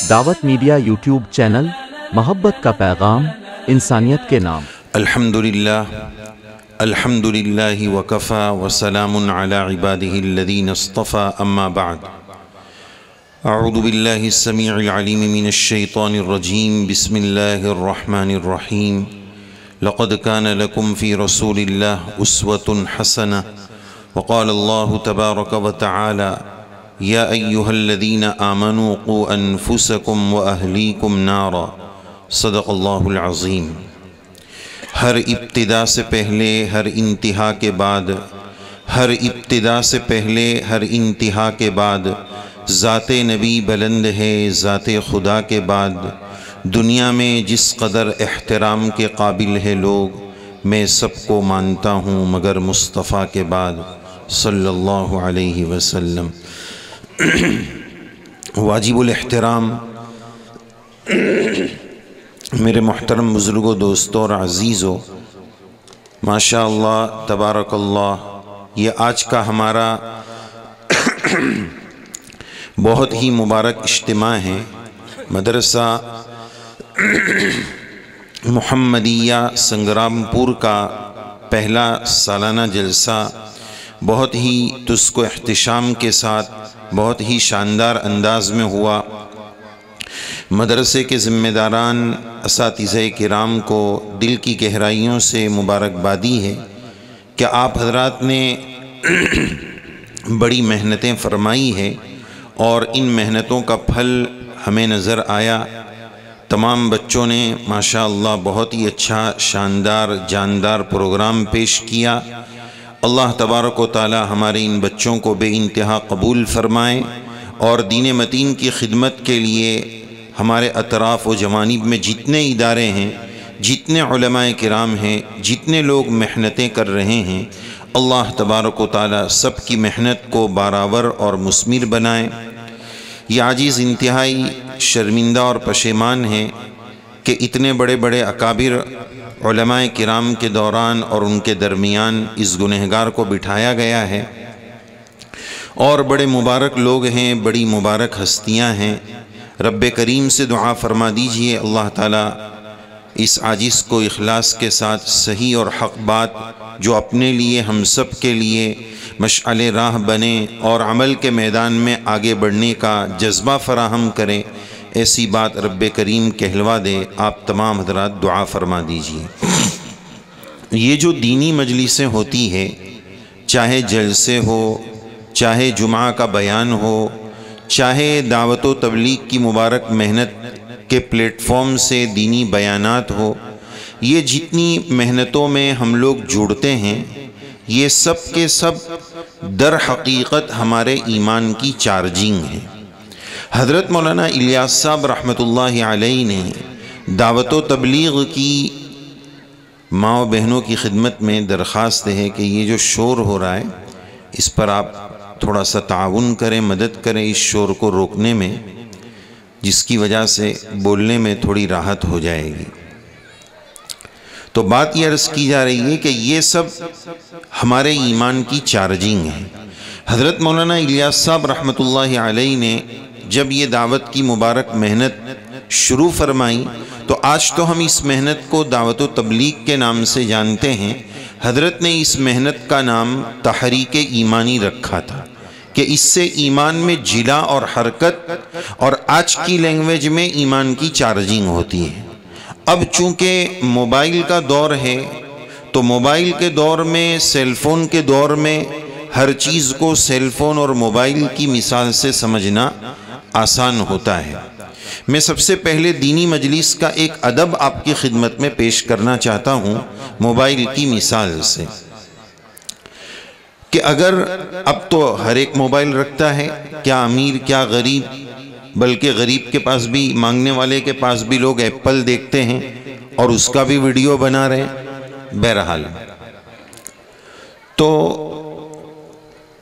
دعوت media YouTube channel, محبت کا پیغام، انسانیت کے نام۔ الحمدللہ وکفا وسلام علی عبادہ الذین اصطفى اما بعد اعوذ باللہ السمیع العلیم من الشیطان الرجیم بسم اللہ الرحمن الرحیم لقد كان لكم في رسول الله أسوة حسنة وقال الله تبارك وتعالى يا أيها الذين آمنوا قوا أنفسكم وأهليكم نارا صدق الله العظیم۔ ہر ابتدا سے پہلے ہر انتہا کے بعد، ہر ابتدا سے پہلے ہر انتہا کے بعد ذات نبی بلند ہے، ذات خدا کے بعد دنیا میں جس قدر احترام کے قابل ہے لوگ، میں سب کو مانتا ہوں مگر مصطفیٰ کے بعد صلی اللہ علیہ وسلم۔ واجب الاحترام میرے محترم بزرگوں، دوستوں اور عزیزوں، ماشاءاللہ تبارک اللہ، یہ آج کا ہمارا بہت ہی مبارک اجتماع ہے۔ مدرسہ محمدیہ سنگرام پور کا پہلا سالانہ جلسہ بہت ہی تسک و احتشام کے ساتھ بہت ہی شاندار انداز میں ہوا۔ مدرسے کے ذمہ داران، اساتذہ کرام کو دل کی گہرائیوں سے مبارکبادی ہے کہ آپ حضرات نے بڑی محنتیں فرمائی ہے اور ان محنتوں کا پھل ہمیں نظر آیا۔ تمام بچوں نے ماشاءاللہ بہت ہی اچھا شاندار جاندار پروگرام پیش کیا۔ اللہ تبارک و تعالی ہمارے ان بچوں کو بے انتہا قبول فرمائے اور دین متین کی خدمت کے لیے ہمارے اطراف و جوانب میں جتنے ادارے ہیں، جتنے علماء کرام ہیں، جتنے لوگ محنتیں کر رہے ہیں، اللہ تبارک و تعالی سب کی محنت کو بارآور اور مثمر بنائے۔ یہ عاجز انتہائی شرمندہ اور پشیمان ہے کہ اتنے بڑے بڑے اکابر علماء کرام کے دوران اور ان کے درمیان اس گنہگار کو بٹھایا گیا ہے، اور بڑے مبارک لوگ ہیں، بڑی مبارک ہستیاں ہیں۔ رب کریم سے دعا فرما دیجئے اللہ تعالیٰ اس عاجز کو اخلاص کے ساتھ صحیح اور حق بات جو اپنے لیے ہم سب کے لیے مشعل راہ بنے اور عمل کے میدان میں آگے بڑھنے کا جذبہ فراہم کرے، ایسی بات رب کریم کہلوا دے۔ آپ تمام حضرات دعا فرما دیجئے۔ یہ جو دینی مجلسیں ہوتی ہے، چاہے جلسے ہو، چاہے جمعہ کا بیان ہو، چاہے دعوت و تبلیغ کی مبارک محنت کے پلیٹ فارم سے دینی بیانات ہو، یہ جتنی محنتوں میں ہم لوگ جڑتے ہیں، یہ سب کے سب در حقیقت ہمارے ایمان کی چارجنگ ہے۔ حضرت مولانا الیاس صاحب رحمۃ اللہ علیہ نے دعوت و تبلیغ کی ماں و بہنوں کی خدمت میں درخواست ہے کہ یہ جو شور ہو رہا ہے اس پر آپ تھوڑا سا تعاون کریں، مدد کریں اس شور کو روکنے میں، جس کی وجہ سے بولنے میں تھوڑی راحت ہو جائے گی۔ تو بات یہ عرض کی جا رہی ہے کہ یہ سب ہمارے ایمان کی چارجنگ ہے۔ حضرت مولانا الیاس صاحب رحمۃ اللہ علیہ نے جب یہ دعوت کی مبارک محنت شروع فرمائی تو آج تو ہم اس محنت کو دعوت و تبلیغ کے نام سے جانتے ہیں۔ حضرت نے اس محنت کا نام تحریک ایمانی رکھا تھا کہ اس سے ایمان میں جلا اور حرکت، اور آج کی لینگویج میں ایمان کی چارجنگ ہوتی ہے۔ اب چونکہ موبائل کا دور ہے تو موبائل کے دور میں، سیل فون کے دور میں ہر چیز کو سیل فون اور موبائل کی مثال سے سمجھنا آسان ہوتا ہے۔ میں سب سے پہلے دینی مجلس کا ایک ادب آپ کی خدمت میں پیش کرنا چاہتا ہوں موبائل کی مثال سے، کہ اگر اب تو ہر ایک موبائل رکھتا ہے، کیا امیر کیا غریب، بلکہ غریب کے پاس بھی، مانگنے والے کے پاس بھی لوگ ایپل دیکھتے ہیں اور اس کا بھی ویڈیو بنا رہے ہیں۔ بہرحال تو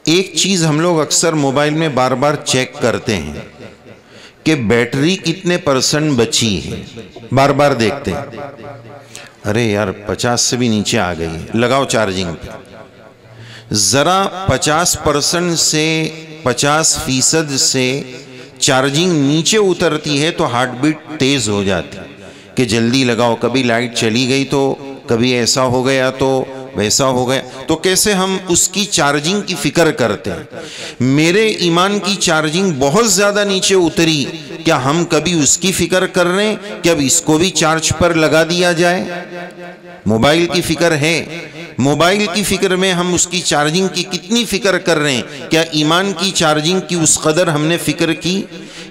ایک چیز ہم لوگ اکثر موبائل میں بار بار چیک کرتے ہیں کہ بیٹری کتنے پرسنٹ بچی ہے، بار بار دیکھتے ہیں، ارے یار 50 سے بھی نیچے آ گئی ہے، لگاؤ چارجنگ پہ۔ ذرا 50% سے 50% سے چارجنگ نیچے اترتی ہے تو ہارٹ بیٹ تیز ہو جاتی کہ جلدی لگاؤ، کبھی لائٹ چلی گئی تو کبھی ایسا ہو گیا تو ویسا ہو گیا، تو کیسے ہم اس کی چارجنگ کی فکر کرتے ہیں۔ میرے ایمان کی چارجنگ بہت زیادہ نیچے اتری، کیا ہم کبھی اس کی فکر کر رہے ہیں کہ اب اس کو بھی چارج پر لگا دیا جائے؟ موبائل کی فکر ہے، موبائل کی فکر میں ہم اس کی چارجنگ کی کتنی فکر کر رہے ہیں؟ کیا ایمان کی چارجنگ کی اس قدر ہم نے فکر کی؟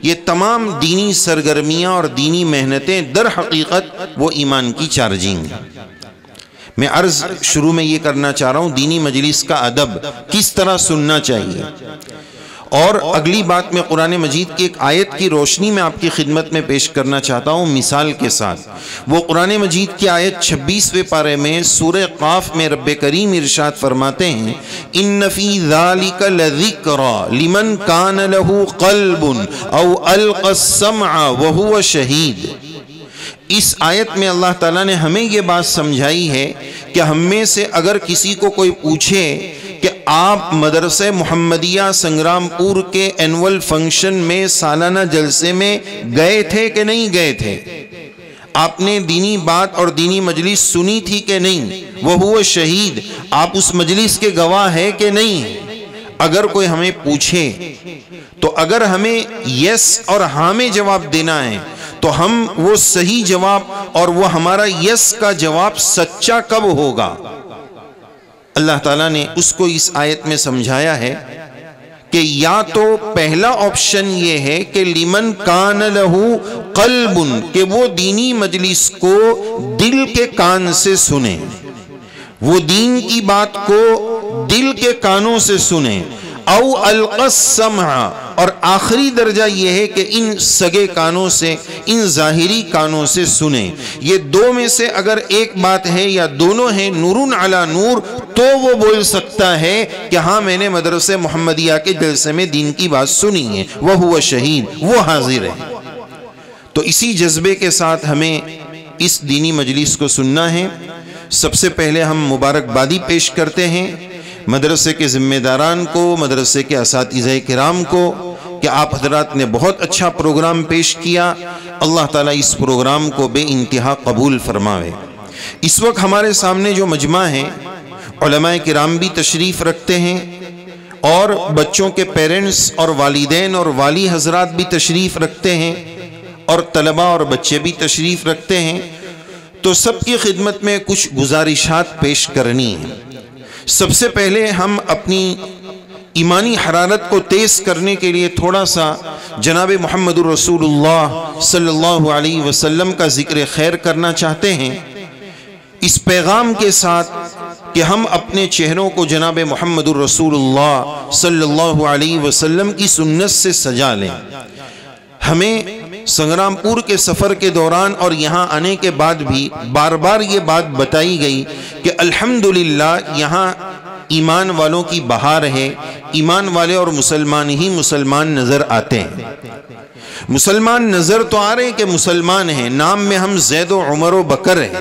یہ تمام دینی سرگرمیاں اور دینی محنتیں در حقیقت وہ ایمان کی چارجنگ۔ میں عرض شروع میں یہ کرنا چاہ رہا ہوں، دینی مجلس کا ادب کس طرح سننا چاہیے، اور اگلی بات میں قرآن مجید کی ایک آیت کی روشنی میں آپ کی خدمت میں پیش کرنا چاہتا ہوں مثال کے ساتھ۔ وہ قرآن مجید کی آیت 26ویں پارے میں سورہ قاف میں رب کریم ارشاد فرماتے ہیں، ان فی ذالک لذکری لمن کان لہ قلب او القی السمع وہو شہید۔ اس آیت میں اللہ تعالیٰ نے ہمیں یہ بات سمجھائی ہے کہ ہم میں سے اگر کسی کو کوئی پوچھے کہ آپ مدرسہ محمدیہ سنگرام پور کے اینول فنکشن میں سالانہ جلسے میں گئے تھے کہ نہیں گئے تھے، آپ نے دینی بات اور دینی مجلس سنی تھی کہ نہیں، وہ شہید، آپ اس مجلس کے گواہ ہے کہ نہیں، اگر کوئی ہمیں پوچھے تو اگر ہمیں یس اور ہاں میں جواب دینا ہے تو ہم وہ صحیح جواب اور وہ ہمارا یس کا جواب سچا کب ہوگا؟ اللہ تعالیٰ نے اس کو اس آیت میں سمجھایا ہے کہ یا تو پہلا آپشن یہ ہے کہ لمن کان لہو قلب، کہ وہ دینی مجلس کو دل کے کان سے سنیں، وہ دین کی بات کو دل کے کانوں سے سنیں، او القی السمع، اور آخری درجہ یہ ہے کہ ان سگے کانوں سے، ان ظاہری کانوں سے سنیں۔ یہ دو میں سے اگر ایک بات ہے یا دونوں ہیں نور علی نور، تو وہ بول سکتا ہے کہ ہاں میں نے مدرسہ محمدیہ کے جلسے میں دین کی بات سنی ہے، وہ شہید، وہ حاضر ہے۔ تو اسی جذبے کے ساتھ ہمیں اس دینی مجلس کو سننا ہے۔ سب سے پہلے ہم مبارکبادی پیش کرتے ہیں مدرسے کے ذمہ داران کو، مدرسے کے اساتذہ کرام کو، کہ آپ حضرات نے بہت اچھا پروگرام پیش کیا۔ اللہ تعالیٰ اس پروگرام کو بے انتہا قبول فرماوے۔ اس وقت ہمارے سامنے جو مجمع ہے، علماء کرام بھی تشریف رکھتے ہیں اور بچوں کے پیرنٹس اور والدین اور والی حضرات بھی تشریف رکھتے ہیں اور طلباء اور بچے بھی تشریف رکھتے ہیں۔ تو سب کی خدمت میں کچھ گزارشات پیش کرنی ہیں۔ سب سے پہلے ہم اپنی ایمانی حرارت کو تیز کرنے کے لیے تھوڑا سا جناب محمد رسول اللہ صلی اللہ علیہ وسلم کا ذکر خیر کرنا چاہتے ہیں، اس پیغام کے ساتھ کہ ہم اپنے چہروں کو جناب محمد رسول اللہ صلی اللہ علیہ وسلم کی سنت سے سجا لیں۔ ہمیں سنگرام پور کے سفر کے دوران اور یہاں آنے کے بعد بھی بار بار یہ بات بتائی گئی کہ الحمدللہ یہاں ایمان والوں کی بہار ہے، ایمان والے اور مسلمان ہی مسلمان نظر آتے ہیں۔ مسلمان نظر تو آ رہے ہیں کہ مسلمان ہیں، نام میں ہم زید و عمر و بکر ہیں،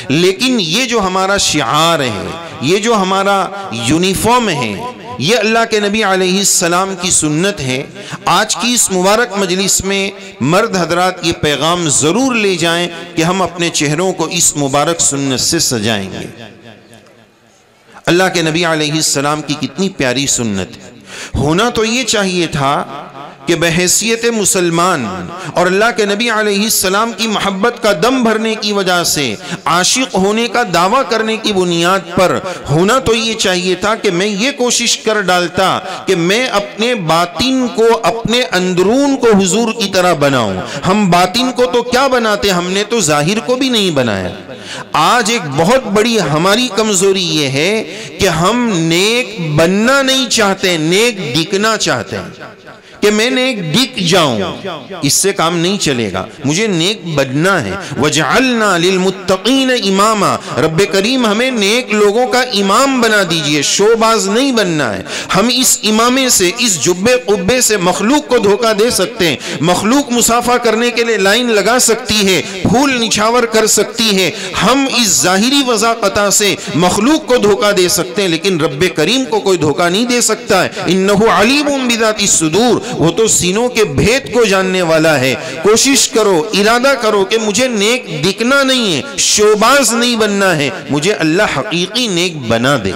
لیکن یہ جو ہمارا شعار ہے، یہ جو ہمارا یونیفارم ہے، یہ اللہ کے نبی علیہ السلام کی سنت ہے۔ آج کی اس مبارک مجلس میں مرد حضرات یہ پیغام ضرور لے جائیں کہ ہم اپنے چہروں کو اس مبارک سنت سے سجائیں گے۔ اللہ کے نبی علیہ السلام کی کتنی پیاری سنت ہے۔ ہونا تو یہ چاہیے تھا کہ بحیثیت مسلمان اور اللہ کے نبی علیہ السلام کی محبت کا دم بھرنے کی وجہ سے عاشق ہونے کا دعویٰ کرنے کی بنیاد پر ہونا تو یہ چاہیے تھا کہ میں یہ کوشش کر ڈالتا کہ میں اپنے باطن کو، اپنے اندرون کو حضور کی طرح بناؤں۔ ہم باطن کو تو کیا بناتے، ہم نے تو ظاہر کو بھی نہیں بنایا۔ آج ایک بہت بڑی ہماری کمزوری یہ ہے کہ ہم نیک بننا نہیں چاہتے، نیک دکھنا چاہتے ہیں کہ میں نیک دکھ جاؤں۔ اس سے کام نہیں چلے گا، مجھے نیک بننا ہے۔ وَجْعَلْنَا لِلْمُتَّقِينَ إِمَامًا، رب کریم ہمیں نیک لوگوں کا امام بنا دیجئے، شو باز نہیں بننا ہے۔ ہم اس امامے سے، اس جبے قبے سے مخلوق کو دھوکہ دے سکتے ہیں، مخلوق مصافحہ کرنے کے لیے لائن لگا سکتی ہے، پھول نچھاور کر سکتی ہے، ہم اس ظاہری وضاقتہ سے مخلوق کو دھوکہ دے سکتے ہیں، لیکن رب کریم کو کوئی دھوکہ نہیں دے سکتا ہے۔ إِنَّهُ عَلِيمٌ بِذَاتِ الصُّدُورِ وہ تو سینوں کے بھید کو جاننے والا ہے۔ کوشش کرو، ارادہ کرو کہ مجھے نیک دکھنا نہیں ہے، شوباز نہیں بننا ہے، مجھے اللہ حقیقی نیک بنا دے۔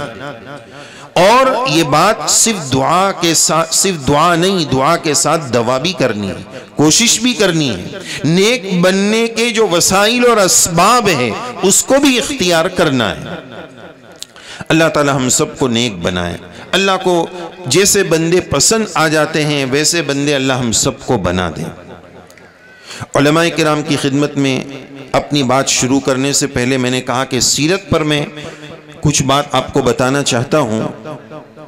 اور یہ بات صرف دعا نہیں، دعا کے ساتھ دوا بھی کرنی ہے، کوشش بھی کرنی ہے۔ نیک بننے کے جو وسائل اور اسباب ہیں اس کو بھی اختیار کرنا ہے۔ اللہ تعالی ہم سب کو نیک بنائے۔ اللہ کو جیسے بندے پسند آ جاتے ہیں ویسے بندے اللہ ہم سب کو بنا دے۔ علماء کرام کی خدمت میں اپنی بات شروع کرنے سے پہلے میں نے کہا کہ سیرت پر میں کچھ بات آپ کو بتانا چاہتا ہوں۔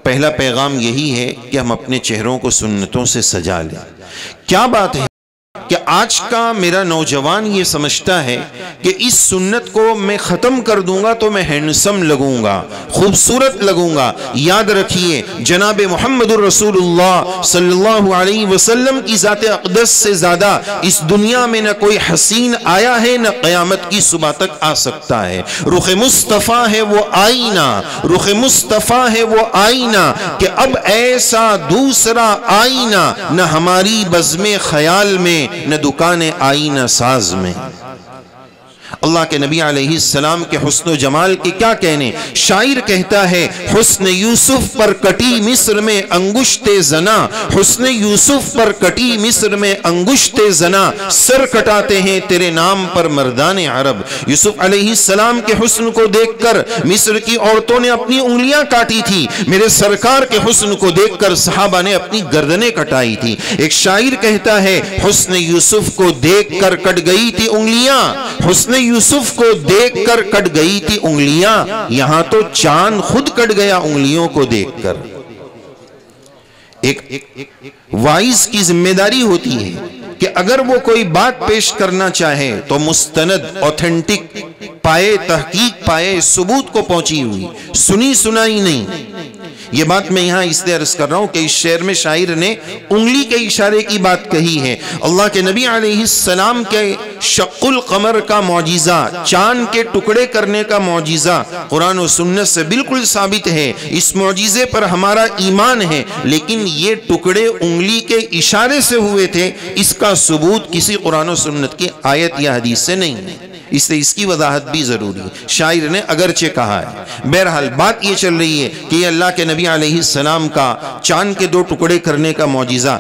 پہلا پیغام یہی ہے کہ ہم اپنے چہروں کو سنتوں سے سجا لیں۔ کیا بات ہے کہ آج کا میرا نوجوان یہ سمجھتا ہے کہ اس سنت کو میں ختم کر دوں گا تو میں ہینڈسم لگوں گا، خوبصورت لگوں گا۔ یاد رکھیے جناب محمد الرسول اللہ صلی اللہ علیہ وسلم کی ذات اقدس سے زیادہ اس دنیا میں نہ کوئی حسین آیا ہے نہ قیامت کی صبح تک آ سکتا ہے۔ رخ مصطفیٰ ہے وہ آئینہ، رخ مصطفیٰ ہے وہ آئینہ کہ اب ایسا دوسرا آئینہ نہ ہماری بزم خیال میں نہ دکان آئینہ ساز میں۔ اللہ کے نبی علیہ السلام کے حسن و جمال کے کیا کہنے۔ شاعر کہتا ہے حسن یوسف پر کٹی مصر میں انگشت زنا، حسن یوسف پر کٹی مصر میں انگشت زنا، سر کٹاتے ہیں تیرے نام پر مردان عرب۔ یوسف علیہ السلام کے حسن کو دیکھ کر مصر کی عورتوں نے اپنی انگلیاں کاٹی تھی، میرے سرکار کے حسن کو دیکھ کر صحابہ نے اپنی گردنیں کٹائی تھی۔ ایک شاعر کہتا ہے حسن یوسف کو دیکھ کر کٹ گئی تھی انگلیاں، حسن یوسف کو دیکھ کر کٹ گئی تھی انگلیاں، یہاں تو چاند خود کٹ گیا انگلیوں کو دیکھ کر۔ ایک وائز کی ذمہ داری ہوتی ہے کہ اگر وہ کوئی بات پیش کرنا چاہے تو مستند، اوتھینٹک پائے، تحقیق پائے، ثبوت کو پہنچی ہوئی، سنی سنائی نہیں۔ یہ بات میں یہاں اس لیے عرض کر رہا ہوں کہ اس شعر میں شاعر نے انگلی کے اشارے کی بات کہی ہے۔ اللہ کے نبی علیہ السلام کے شق القمر کا معجزہ، چاند کے ٹکڑے کرنے کا معجزہ قرآن و سنت سے بالکل ثابت ہے۔ اس معجزے پر ہمارا ایمان ہے، لیکن یہ ٹکڑے انگلی کے اشارے سے ہوئے تھے، اس کا ثبوت کسی قرآن و سنت کی آیت یا حدیث سے نہیں ہے، اس لیے اس کی وضاحت بھی ضروری ہے۔ شاعر نے اگرچہ کہا ہے، بہرحال بات یہ چل رہی ہے کہ یہ اللہ کے نبی علیہ السلام کا چاند کے 2 ٹکڑے کرنے کا معجزہ،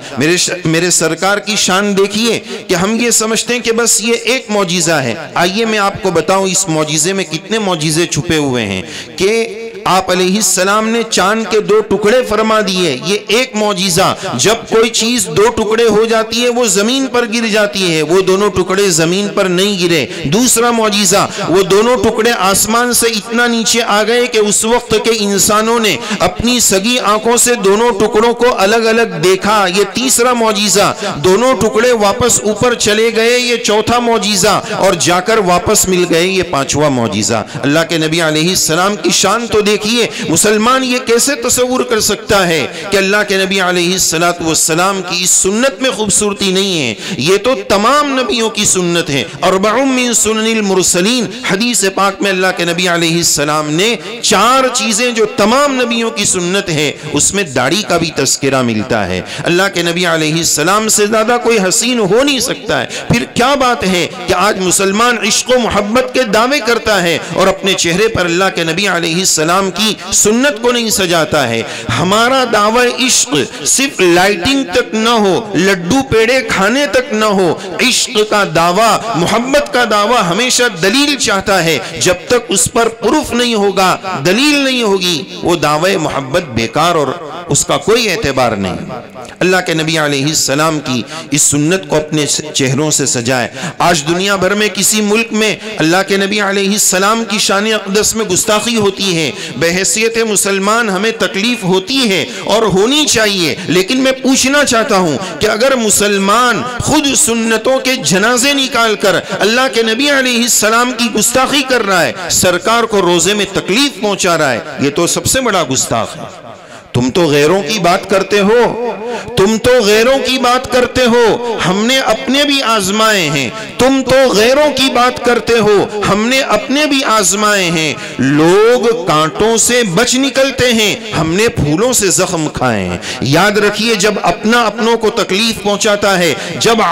میرے سرکار کی شان دیکھیے کہ ہم یہ سمجھتے ہیں کہ بس یہ ایک معجزہ ہے۔ آئیے میں آپ کو بتاؤں اس معجزے میں کتنے معجزے چھپے ہوئے ہیں کہ آپ علیہ السلام نے چاند کے 2 ٹکڑے فرما دیے، یہ ایک معجزہ۔ جب کوئی چیز 2 ٹکڑے ہو جاتی ہے وہ زمین پر گر جاتی ہے، وہ دونوں ٹکڑے زمین پر نہیں گرے۔ دوسرا معجزہ، وہ دونوں ٹکڑے آسمان سے اتنا نیچے آ گئے کہ اس وقت کے انسانوں نے اپنی سگی آنکھوں سے دونوں ٹکڑوں کو الگ الگ دیکھا، یہ تیسرا معجزہ۔ دونوں ٹکڑے واپس اوپر چلے گئے، یہ چوتھا معجزہ، اور جا کر واپس مل گئے، یہ 5واں معجزہ۔ اللہ کے نبی علیہ السلام کی شان تو دیکھیے، مسلمان یہ کیسے تصور کر سکتا ہے کہ اللہ کے نبی علیہ السلام کی اس سنت میں خوبصورتی نہیں ہے؟ یہ تو تمام نبیوں کی سنت ہے۔ 40 من سنن المرسلین، حدیث پاک میں اللہ کے نبی علیہ السلام نے 4 چیزیں جو تمام نبیوں کی سنت ہے، اس میں داڑھی کا بھی تذکرہ ملتا ہے۔ اللہ کے نبی علیہ السلام سے زیادہ کوئی حسین ہو نہیں سکتا ہے۔ پھر کیا بات ہے کہ آج مسلمان عشق و محبت کے دعوے کرتا ہے اور اپنے چہرے پر اللہ کے نبی علیہ السلام کی سنت کو نہیں سجاتا ہے؟ ہمارا دعوی عشق صرف لائٹنگ تک نہ ہو، لڈو پیڑے کھانے تک نہ ہو۔ عشق کا دعویٰ، محبت کا دعویٰ ہمیشہ دلیل چاہتا ہے۔ جب تک اس پر پروف نہیں ہوگا، دلیل نہیں ہوگی، وہ دعوی محبت بیکار اور اس کا کوئی اعتبار نہیں۔ اللہ کے نبی علیہ السلام کی اس سنت کو اپنے چہروں سے سجائے۔ آج دنیا بھر میں کسی ملک میں اللہ کے نبی علیہ السلام کی شان اقدس میں گستاخی ہوتی ہے، بحیثیت مسلمان ہمیں تکلیف ہوتی ہے اور ہونی چاہیے، لیکن میں پوچھنا چاہتا ہوں کہ اگر مسلمان خود سنتوں کے جنازے نکال کر اللہ کے نبی علیہ السلام کی گستاخی کر رہا ہے، سرکار کو روزے میں تکلیف پہنچا رہا ہے، یہ تو سب سے بڑا گستاخ ہے۔ تم تو غیروں کی بات کرتے ہو، تم تو غیروں کی بات کرتے ہو، ہم نے اپنے بھی آزمائے ہیں۔ تم تو غیروں کی بات کرتے ہو، ہم نے اپنے بھی آزمائے ہیں۔ لوگ کانٹوں سے بچ نکلتے ہیں، ہم نے پھولوں سے زخم کھائے ہیں۔ یاد رکھیے جب اپنا اپنوں کو تکلیف پہنچاتا ہے، جب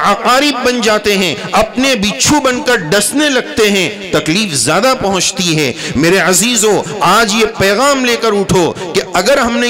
عقارب بن جاتے ہیں، اپنے بچھو بن کر ڈسنے لگتے ہیں، تکلیف زیادہ پہنچتی ہے۔ میرے عزیزو، آج یہ پیغام لے کر اٹھو کہ اگر ہم نے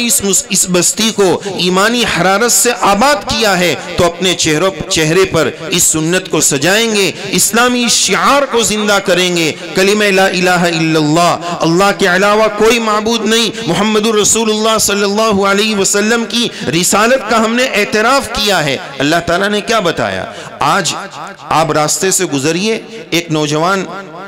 اس بستی کو ایمانی حرارت سے آباد کیا ہے تو اپنے چہرے پر اس سنت کو سجائیں گے، اسلامی شعار کو زندہ کریں گے، کلمہ لا الہ الا اللہ، اللہ کے علاوہ کوئی معبود نہیں، محمد رسول اللہ صلی اللہ علیہ وسلم کی رسالت کا ہم نے اعتراف کیا ہے۔ اللہ تعالیٰ نے کیا بتایا؟ آج آپ راستے سے گزریے، ایک نوجوان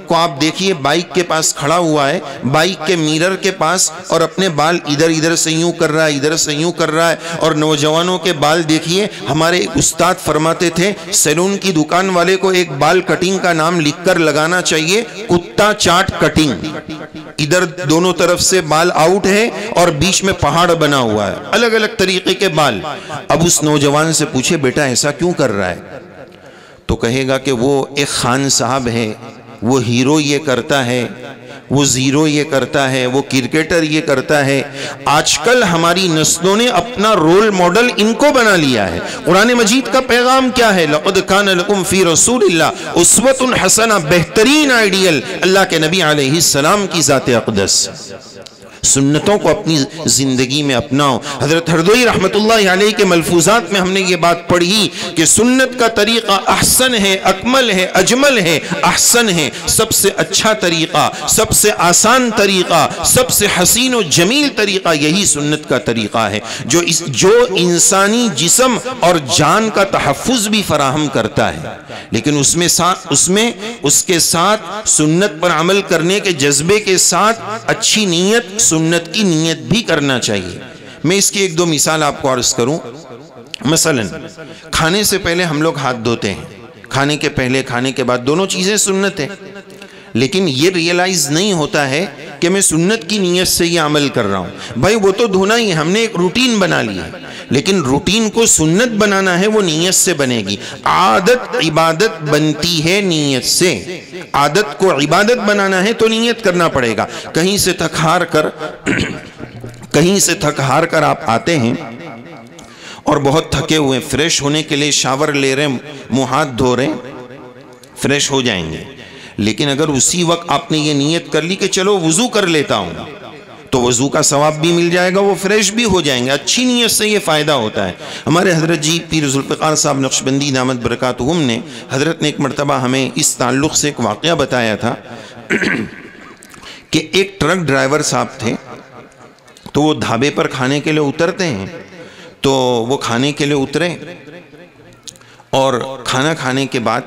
کو آپ دیکھیے بائک کے پاس کھڑا ہوا ہے، بائک کے میرر کے پاس، اور اپنے بال ادھر سے یوں کر رہا ہے، ادھر سے یوں کر رہا ہے۔ اور نوجوانوں کے بال دیکھیے، ہمارے ایک استاد فرماتے تھے سیلون کی دکان والے کو ایک بال کٹنگ کا نام لکھ کر لگانا چاہیے، کتا چاٹ کٹنگ۔ ادھر دونوں طرف سے بال آؤٹ ہے اور بیچ میں پہاڑ بنا ہوا ہے، الگ الگ طریقے کے بال۔ اب اس نوجوان سے پوچھے بیٹا ایسا کیوں کر رہا ہے؟ تو کہے گا کہ وہ ایک خان صاحب ہے، وہ ہیرو یہ کرتا ہے، وہ زیرو یہ کرتا ہے، وہ کرکٹر یہ کرتا ہے۔ آج کل ہماری نسلوں نے اپنا رول ماڈل ان کو بنا لیا ہے۔ قرآن مجید کا پیغام کیا ہے؟ لَقَدْ كَانَ لَكُمْ فِي رَسُولِ اللَّهِ أُسْوَةٌ حَسَنَةٌ، بہترین آئیڈیل اللہ کے نبی علیہ السلام کی ذات اقدس۔ سنتوں کو اپنی زندگی میں اپناؤ۔ حضرت ہردوئی رحمت اللہ علیہ کے ملفوظات میں ہم نے یہ بات پڑھی کہ سنت کا طریقہ احسن ہے، اکمل ہے، اجمل ہے، احسن ہے، سب سے اچھا طریقہ، سب سے آسان طریقہ، سب سے حسین و جمیل طریقہ یہی سنت کا طریقہ ہے جو انسانی جسم اور جان کا تحفظ بھی فراہم کرتا ہے، لیکن اس کے ساتھ سنت پر عمل کرنے کے جذبے کے ساتھ اچھی نیت، سنت کی نیت بھی کرنا چاہیے۔ میں اس کی ایک دو مثال آپ کو عرض کروں۔ مثلا کھانے سے پہلے ہم لوگ ہاتھ دھوتے ہیں، کھانے کے پہلے کھانے کے بعد، دونوں چیزیں سنت ہیں، لیکن یہ ریئلائز نہیں ہوتا ہے کہ میں سنت کی نیت سے یہ عمل کر رہا ہوں۔ بھائی وہ تو دھونا ہی ہے، ہم نے ایک روٹین بنا لی ہے، لیکن روٹین کو سنت بنانا ہے، وہ نیت سے بنے گی۔ عادت عبادت بنتی ہے نیت سے، عادت کو عبادت بنانا ہے تو نیت کرنا پڑے گا۔ کہیں سے تھک ہار کر آپ آتے ہیں اور بہت تھکے ہوئے، فریش ہونے کے لیے شاور لے رہے ہیں، منہ ہاتھ دھو رہے ہیں، فریش ہو جائیں گے، لیکن اگر اسی وقت آپ نے یہ نیت کر لی کہ چلو وضو کر لیتا ہوں، تو وضو کا ثواب بھی مل جائے گا، وہ فریش بھی ہو جائیں گے۔ اچھی نیت سے یہ فائدہ ہوتا ہے۔ ہمارے حضرت جی پیر ذوالفقار صاحب نقشبندی دامت برکاتہم نے، حضرت نے ایک مرتبہ ہمیں اس تعلق سے ایک واقعہ بتایا تھا کہ ایک ٹرک ڈرائیور صاحب تھے، تو وہ ڈھابے پر کھانے کے لیے اترتے ہیں، تو وہ کھانے کے لیے اترے اور کھانا کھانے کے بعد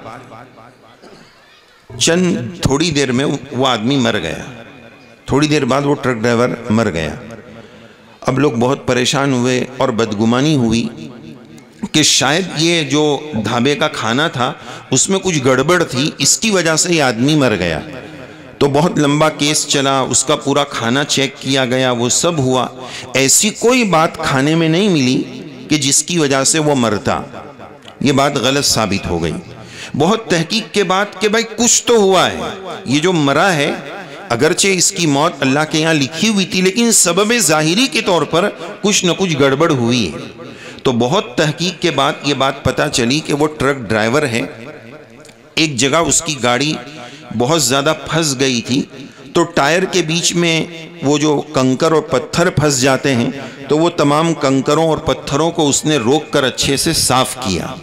تھوڑی دیر میں وہ آدمی مر گیا، تھوڑی دیر بعد وہ ٹرک ڈرائیور مر گیا۔ اب لوگ بہت پریشان ہوئے اور بدگمانی ہوئی کہ شاید یہ جو ڈھابے کا کھانا تھا اس میں کچھ گڑبڑ تھی، اس کی وجہ سے یہ آدمی مر گیا۔ تو بہت لمبا کیس چلا، اس کا پورا کھانا چیک کیا گیا، وہ سب ہوا، ایسی کوئی بات کھانے میں نہیں ملی کہ جس کی وجہ سے وہ مرتا۔ یہ بات غلط ثابت ہو گئی۔ بہت تحقیق کے بعد کہ بھائی کچھ تو ہوا ہے، یہ جو مرا ہے اگرچہ اس کی موت اللہ کے یہاں لکھی ہوئی تھی، لیکن سبب ظاہری کے طور پر کچھ نہ کچھ گڑبڑ ہوئی ہے۔ تو بہت تحقیق کے بعد یہ بات پتہ چلی کہ وہ ٹرک ڈرائیور ہے، ایک جگہ اس کی گاڑی بہت زیادہ پھنس گئی تھی، تو ٹائر کے بیچ میں وہ جو کنکر اور پتھر پھنس جاتے ہیں، تو وہ تمام کنکروں اور پتھروں کو اس نے روک کر اچھے سے صاف کیا۔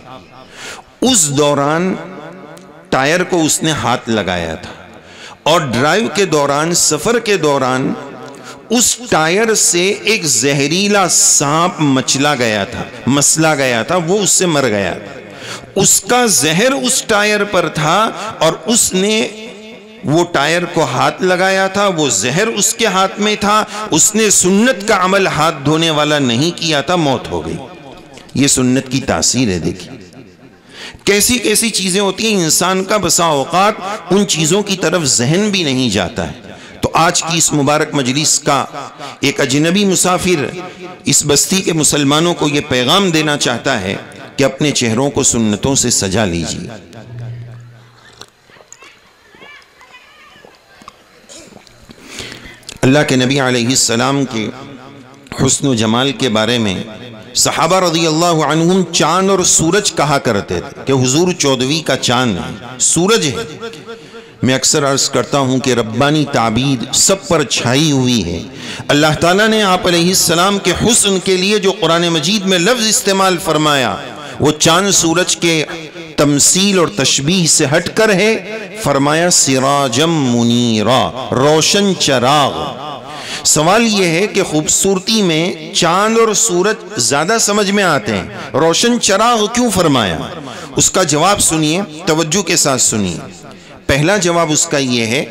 اس دوران ٹائر کو اس نے ہاتھ لگایا تھا، اور ڈرائیو کے دوران، سفر کے دوران اس ٹائر سے ایک زہریلا سانپ مسلا گیا تھا، وہ اس سے مر گیا تھا۔ اس کا زہر اس ٹائر پر تھا اور اس نے وہ ٹائر کو ہاتھ لگایا تھا، وہ زہر اس کے ہاتھ میں تھا، اس نے سنت کا عمل ہاتھ دھونے والا نہیں کیا تھا، موت ہو گئی۔ یہ سنت کی تاثیر ہے۔ دیکھیں کیسی کیسی چیزیں ہوتی ہیں، انسان کا بسا اوقات ان چیزوں کی طرف ذہن بھی نہیں جاتا ہے۔ تو آج کی اس مبارک مجلس کا ایک اجنبی مسافر اس بستی کے مسلمانوں کو یہ پیغام دینا چاہتا ہے کہ اپنے چہروں کو سنتوں سے سجا لیجیے۔ اللہ کے نبی علیہ السلام کے حسن و جمال کے بارے میں صحابہ رضی اللہ عنہم چاند اور سورج کہا کرتے تھے کہ حضور 14ویں کا چاند سورج ہے۔ میں اکثر عرض کرتا ہوں کہ ربانی تعبیر سب پر چھائی ہوئی ہے۔ اللہ تعالیٰ نے آپ علیہ السلام کے حسن کے لیے جو قرآن مجید میں لفظ استعمال فرمایا وہ چاند سورج کے تمثیل اور تشبیہ سے ہٹ کر ہے، فرمایا سراجم منیرا، روشن چراغ۔ سوال یہ ہے کہ خوبصورتی میں چاند اور سورج زیادہ سمجھ میں آتے ہیں، روشن چراغ کیوں فرمایا؟ اس کا جواب سنیے، توجہ کے ساتھ سنیے۔ پہلا جواب اس کا یہ ہے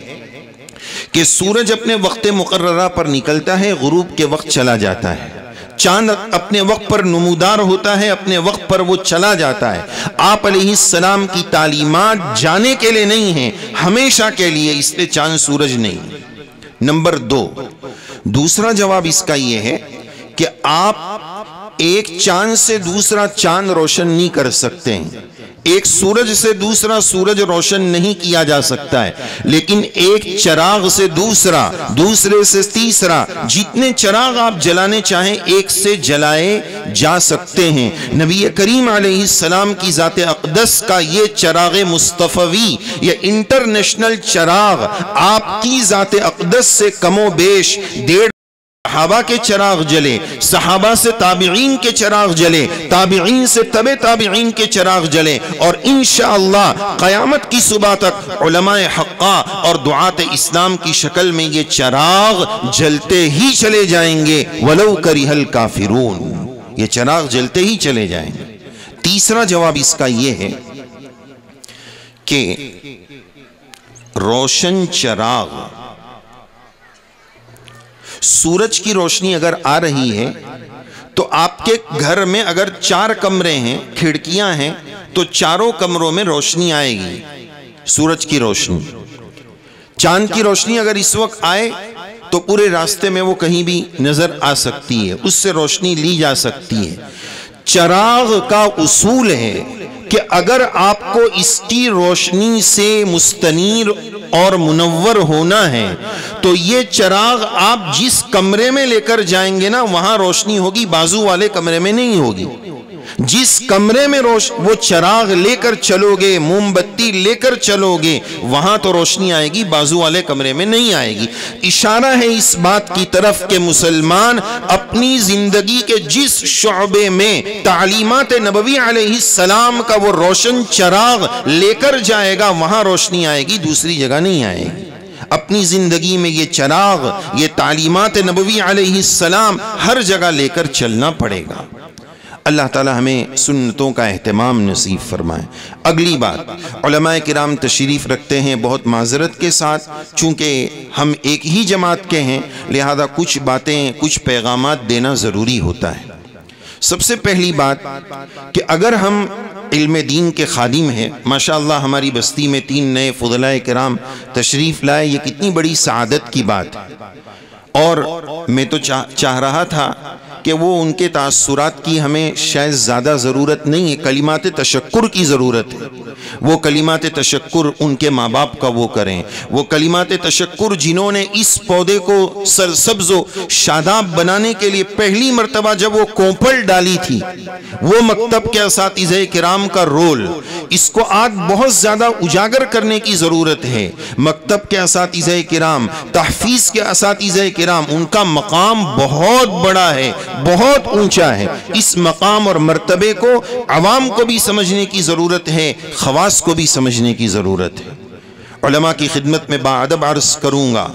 کہ سورج اپنے وقت مقررہ پر نکلتا ہے، غروب کے وقت چلا جاتا ہے۔ چاند اپنے وقت پر نمودار ہوتا ہے، اپنے وقت پر وہ چلا جاتا ہے۔ آپ علیہ السلام کی تعلیمات جانے کے لیے نہیں ہیں، ہمیشہ کے لیے، اس لیے چاند سورج نہیں۔ نمبر 2، دوسرا جواب اس کا یہ ہے کہ آپ ایک چاند سے دوسرا چاند روشن نہیں کر سکتے ہیں، ایک سورج سے دوسرا سورج روشن نہیں کیا جا سکتا ہے، لیکن ایک چراغ سے دوسرا، دوسرے سے تیسرا، جتنے چراغ آپ جلانے چاہیں ایک سے جلائے جا سکتے ہیں۔ نبی کریم علیہ السلام کی ذات اقدس کا یہ چراغ مصطفی، یہ انٹرنیشنل چراغ آپ کی ذات اقدس سے کم و بیش 1.5 صحابہ کے چراغ جلے، صحابہ سے تابعین کے چراغ جلے، تابعین سے تبع تابعین کے چراغ جلے، اور انشاءاللہ قیامت کی صبح تک علماء حقہ اور دعات اسلام کی شکل میں یہ چراغ جلتے ہی چلے جائیں گے، وَلَوْ كَرِهَ الْكَافِرُونَ، یہ چراغ جلتے ہی چلے جائیں گے۔ تیسرا جواب اس کا یہ ہے کہ روشن چراغ، سورج کی روشنی اگر آ رہی ہے تو آپ کے گھر میں اگر 4 کمرے ہیں، کھڑکیاں ہیں، تو چاروں کمروں میں روشنی آئے گی، سورج کی روشنی۔ چاند کی روشنی اگر اس وقت آئے تو پورے راستے میں وہ کہیں بھی نظر آ سکتی ہے، اس سے روشنی لی جا سکتی ہے۔ چراغ کا اصول ہے کہ اگر آپ کو اس کی روشنی سے مستنیر اور منور ہونا ہے تو یہ چراغ آپ جس کمرے میں لے کر جائیں گے نا وہاں روشنی ہوگی، بازو والے کمرے میں نہیں ہوگی۔ جس کمرے میں وہ چراغ لے کر چلو گے، موم بتی لے کر چلو گے، وہاں تو روشنی آئے گی، بازو والے کمرے میں نہیں آئے گی۔ اشارہ ہے اس بات کی طرف کہ مسلمان اپنی زندگی کے جس شعبے میں تعلیمات نبوی علیہ السلام کا وہ روشن چراغ لے کر جائے گا وہاں روشنی آئے گی، دوسری جگہ نہیں آئے گی۔ اپنی زندگی میں یہ چراغ، یہ تعلیمات نبوی علیہ السلام ہر جگہ لے کر چلنا پڑے گا۔ اللہ تعالی ہمیں سنتوں کا اہتمام نصیب فرمائے۔ اگلی بات، علماء کرام تشریف رکھتے ہیں بہت معذرت کے ساتھ، چونکہ ہم ایک ہی جماعت کے ہیں لہذا کچھ باتیں، کچھ پیغامات دینا ضروری ہوتا ہے۔ سب سے پہلی بات کہ اگر ہم علم دین کے خادم ہیں، ماشاءاللہ ہماری بستی میں 3 نئے فضلاء کرام تشریف لائے، یہ کتنی بڑی سعادت کی بات ہے۔ اور میں تو چاہ رہا تھا کہ وہ ان کے تاثرات کی ہمیں شاید زیادہ ضرورت نہیں ہے، کلمات تشکر کی ضرورت ہے۔ وہ کلمات تشکر ان کے ماں باپ کا وہ کریں، وہ کلمات تشکر جنہوں نے اس پودے کو سرسبز و شاداب بنانے کے لیے پہلی مرتبہ جب وہ کوپل ڈالی تھی، وہ مکتب کے اساتذہ کرام کا رول، اس کو آج بہت زیادہ اجاگر کرنے کی ضرورت ہے۔ مکتب کے اساتذہ کرام، تحفیظ کے اساتذہ کرام، ان کا مقام بہت بڑا ہے، بہت اونچا ہے۔ اس مقام اور مرتبے کو عوام کو بھی سمجھنے کی ضرورت ہے، خواص کو بھی سمجھنے کی ضرورت ہے۔ علماء کی خدمت میں باادب عرض کروں گا،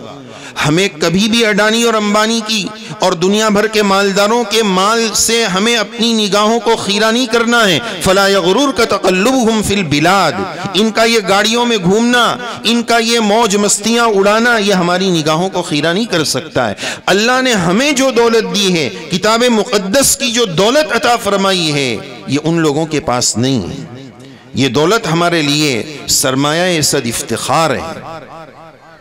ہمیں کبھی بھی اڈانی اور امبانی کی اور دنیا بھر کے مالداروں کے مال سے ہمیں اپنی نگاہوں کو خیرہ نہیں کرنا ہے۔ فلا یغررک تقلبہم فی البلاد، ان کا یہ گاڑیوں میں گھومنا، ان کا یہ موج مستیاں اڑانا، یہ ہماری نگاہوں کو خیرہ نہیں کر سکتا ہے۔ اللہ نے ہمیں جو دولت دی ہے، کتاب مقدس کی جو دولت عطا فرمائی ہے، یہ ان لوگوں کے پاس نہیں ہے۔ یہ دولت ہمارے لیے سرمایہ صد افتخار ہے۔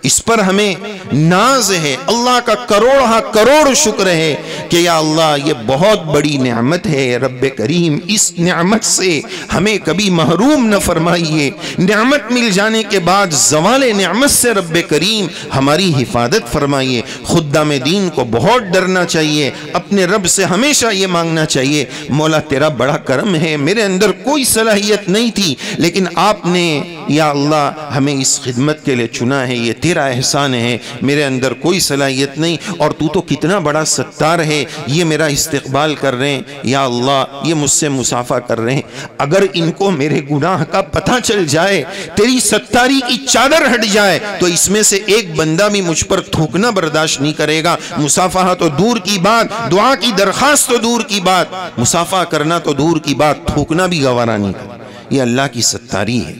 اس پر ہمیں ناز ہے، اللہ کا کروڑ کروڑ شکر ہے کہ یا اللہ یہ بہت بڑی نعمت ہے، رب کریم اس نعمت سے ہمیں کبھی محروم نہ فرمائیے، نعمت مل جانے کے بعد زوال نعمت سے رب کریم ہماری حفاظت فرمائیے۔ خدام دین کو بہت ڈرنا چاہیے، اپنے رب سے ہمیشہ یہ مانگنا چاہیے، مولا تیرا بڑا کرم ہے، میرے اندر کوئی صلاحیت نہیں تھی لیکن آپ نے یا اللہ ہمیں اس خدمت کے لیے چنا ہے، یہ تیرا احسان ہے، میرے اندر کوئی صلاحیت نہیں، اور تو کتنا بڑا ستار ہے، یہ میرا استقبال کر رہے ہیں، یا اللہ یہ مجھ سے مصافحہ کر رہے ہیں، اگر ان کو میرے گناہ کا پتہ چل جائے، تیری ستاری کی چادر ہٹ جائے تو اس میں سے ایک بندہ بھی مجھ پر تھوکنا برداشت نہیں کرے گا۔ مصافحہ تو دور کی بات، دعا کی درخواست تو دور کی بات، مصافحہ کرنا تو دور کی بات، تھوکنا بھی گوارا نہیں کرے۔ یہ اللہ کی ستاری ہے۔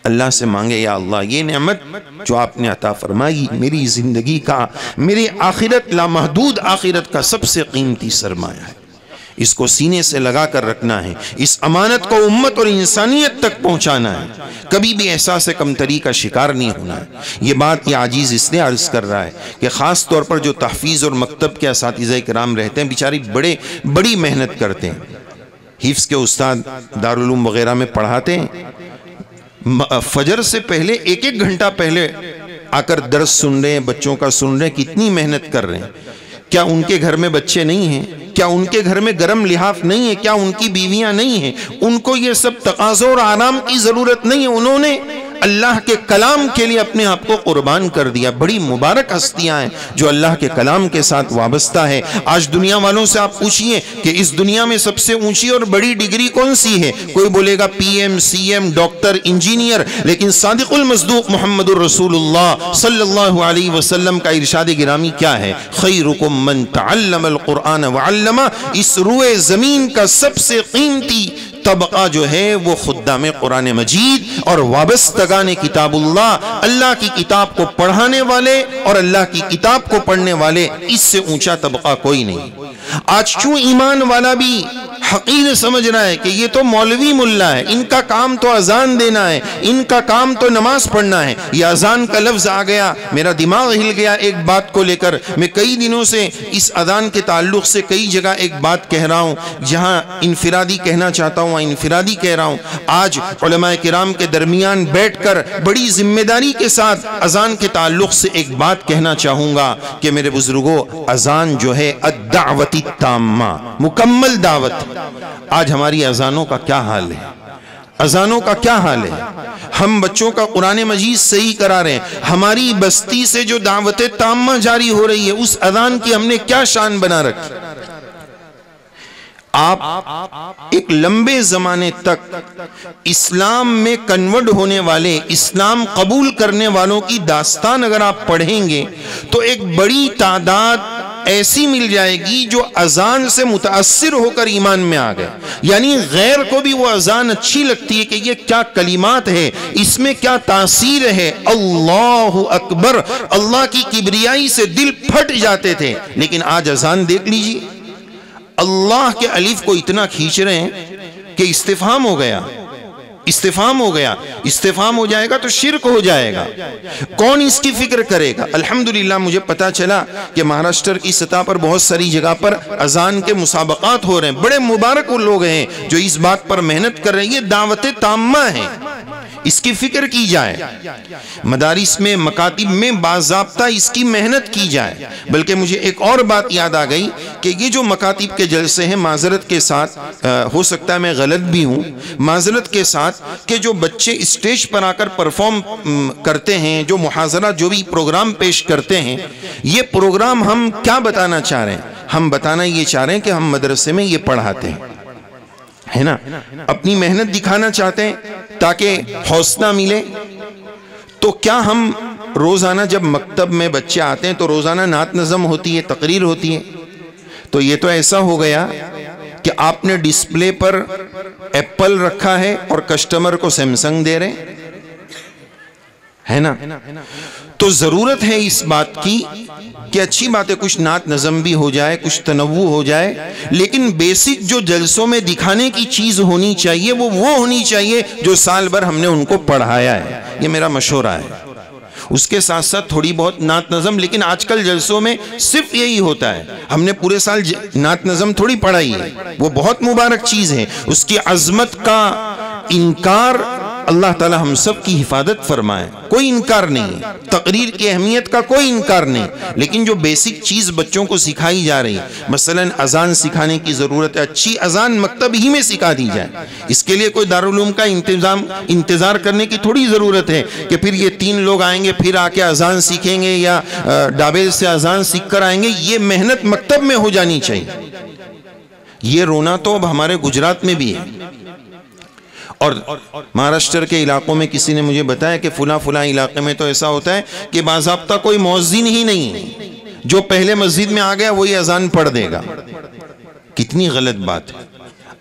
اللہ سے مانگے یا اللہ یہ نعمت جو آپ نے عطا فرمائی میری زندگی کا، میری آخرت لامحدود آخرت کا سب سے قیمتی سرمایہ ہے، اس کو سینے سے لگا کر رکھنا ہے، اس امانت کو امت اور انسانیت تک پہنچانا ہے، کبھی بھی احساس کمتری کا شکار نہیں ہونا ہے۔ یہ بات یہ عاجز اس لیے عرض کر رہا ہے کہ خاص طور پر جو تحفیظ اور مکتب کے اساتذہ کرام رہتے ہیں بیچاری بڑی محنت کرتے ہیں، حفظ کے استاد دارالعلوم وغیرہ میں پڑھاتے ہیں، فجر سے پہلے ایک گھنٹہ پہلے آ کر درس سن رہے ہیں، بچوں کا سن رہے ہیں، کتنی محنت کر رہے ہیں۔ کیا ان کے گھر میں بچے نہیں ہیں؟ کیا ان کے گھر میں گرم لحاف نہیں ہے؟ کیا ان کی بیویاں نہیں ہیں؟ ان کو یہ سب تقاضوں اور آرام کی ضرورت نہیں ہے؟ انہوں نے اللہ کے کلام کے لیے اپنے آپ کو قربان کر دیا۔ بڑی مبارک ہستیاں ہیں جو اللہ کے کلام کے ساتھ وابستہ ہے۔ آج دنیا والوں سے آپ پوچھئے کہ اس دنیا میں سب سے اونچی اور بڑی ڈگری کون سی ہے؟ کوئی بولے گا P M, C M, doctor, engineer, لیکن صادق المصدوق محمد الرسول اللہ صلی اللہ علیہ وسلم کا ارشاد گرامی کیا ہے؟ خیرکم من تعلم القرآن وعلمہ۔ اس روئے زمین کا سب سے قیمتی طبقہ جو ہے وہ خدام قرآن مجید اور وابستگان کتاب اللہ، اللہ کی کتاب کو پڑھانے والے اور اللہ کی کتاب کو پڑھنے والے، اس سے اونچا طبقہ کوئی نہیں۔ آج کیوں ایمان والا بھی حقیر سمجھ رہا ہے کہ یہ تو مولوی ملا ہے، ان کا کام تو اذان دینا ہے، ان کا کام تو نماز پڑھنا ہے۔ یہ اذان کا لفظ آ گیا، میرا دماغ ہل گیا ایک بات کو لے کر۔ میں کئی دنوں سے اس اذان کے تعلق سے کئی جگہ ایک بات کہہ رہا ہوں، جہاں انفرادی کہنا چاہتا ہوں وہاں انفرادی کہہ رہا ہوں۔ آج علماء کرام کے درمیان بیٹھ کر بڑی ذمہ داری کے ساتھ اذان کے تعلق سے ایک بات کہنا چاہوں گا کہ میرے بزرگوں، اذان جو ہے الدعوت التامہ، مکمل دعوت۔ آج ہماری اذانوں کا کیا حال ہے؟ اذانوں کا کیا حال ہے؟ ہم بچوں کا قرآن مجید صحیح کرا رہے ہیں، ہماری بستی سے جو دعوت تامہ جاری ہو رہی ہے اس اذان کی ہم نے کیا شان بنا رکھی؟ آپ ایک لمبے زمانے تک اسلام میں کنورٹ ہونے والے، اسلام قبول کرنے والوں کی داستان اگر آپ پڑھیں گے تو ایک بڑی تعداد ایسی مل جائے گی جو اذان سے متاثر ہو کر ایمان میں آ گئے، یعنی غیر کو بھی وہ اذان اچھی لگتی ہے کہ یہ کیا کلمات ہے، اس میں کیا تاثیر ہے، اللہ اکبر، اللہ کی کبریائی سے دل پھٹ جاتے تھے۔ لیکن آج اذان دیکھ لیجیے، اللہ کے الف کو اتنا کھینچ رہے ہیں کہ استفہام ہو گیا، استفہام ہو گیا، استفہام ہو جائے گا تو شرک ہو جائے گا، کون اس کی فکر کرے گا؟ الحمدللہ مجھے پتا چلا کہ مہاراشٹر کی سطح پر بہت ساری جگہ پر اذان کے مسابقات ہو رہے ہیں، بڑے مبارک وہ لوگ ہیں جو اس بات پر محنت کر رہے ہیں۔ یہ دعوت تامہ ہے، اس کی فکر کی جائے، مدارس میں، مکاتب میں باضابطہ اس کی محنت کی جائے۔ بلکہ مجھے ایک اور بات یاد آ گئی کہ یہ جو مکاتب کے جلسے ہیں، معذرت کے ساتھ، ہو سکتا ہے میں غلط بھی ہوں، معذرت کے ساتھ، کہ جو بچے اسٹیج پر آ کر پرفارم کرتے ہیں، جو محاضرہ، جو بھی پروگرام پیش کرتے ہیں، یہ پروگرام ہم کیا بتانا چاہ رہے ہیں؟ ہم بتانا یہ چاہ رہے ہیں کہ ہم مدرسے میں یہ پڑھاتے ہیں، ہے نا، اپنی محنت دکھانا چاہتے ہیں تاکہ حوصلہ ملے۔ تو کیا ہم روزانہ جب مکتب میں بچے آتے ہیں تو روزانہ نعت نظم ہوتی ہے، تقریر ہوتی ہے؟ تو یہ تو ایسا ہو گیا کہ آپ نے ڈسپلے پر ایپل رکھا ہے اور کسٹمر کو سیمسنگ دے رہے ہے نا۔ تو ضرورت ہے اس بات کی کہ اچھی بات ہے کچھ نعت نظم بھی ہو جائے، کچھ تنوع ہو جائے، لیکن بیسک جو جلسوں میں دکھانے کی چیز ہونی چاہیے وہ ہونی چاہیے جو سال بھر ہم نے ان کو پڑھایا ہے۔ یہ میرا مشورہ ہے۔ اس کے ساتھ ساتھ تھوڑی بہت نعت نظم، لیکن آج کل جلسوں میں صرف یہی ہوتا ہے. ہم نے پورے سال نعت نظم تھوڑی پڑھائی ہے، وہ بہت مبارک چیز ہے، اس کی عظمت کا انکار اللہ تعالی ہم سب کی حفاظت فرمائے. کوئی انکار نہیں ہے، تقریر کی اہمیت کا کوئی انکار نہیں، لیکن جو بیسک چیز بچوں کو سکھائی جا رہی، مثلا اذان سکھانے کی ضرورت ہے. اچھی اذان مکتب ہی میں سکھا دی جائے. اس کے لیے کوئی دارالعلوم کا انتظار کرنے کی تھوڑی ضرورت ہے کہ پھر یہ 3 لوگ آئیں گے پھر آ کے اذان سیکھیں گے یا ڈابیل سے اذان سیکھ کر آئیں گے. یہ محنت مکتب میں ہو جانی چاہیے. یہ رونا تو اب ہمارے گجرات میں بھی ہے، اور مہاراشٹر کے علاقوں میں کسی نے مجھے بتایا کہ فلاں علاقے میں تو ایسا ہوتا ہے کہ باضابطہ کوئی مؤذن ہی نہیں ہے، جو پہلے مسجد میں آ گیا وہی اذان پڑھ دے گا. کتنی غلط بات ہے.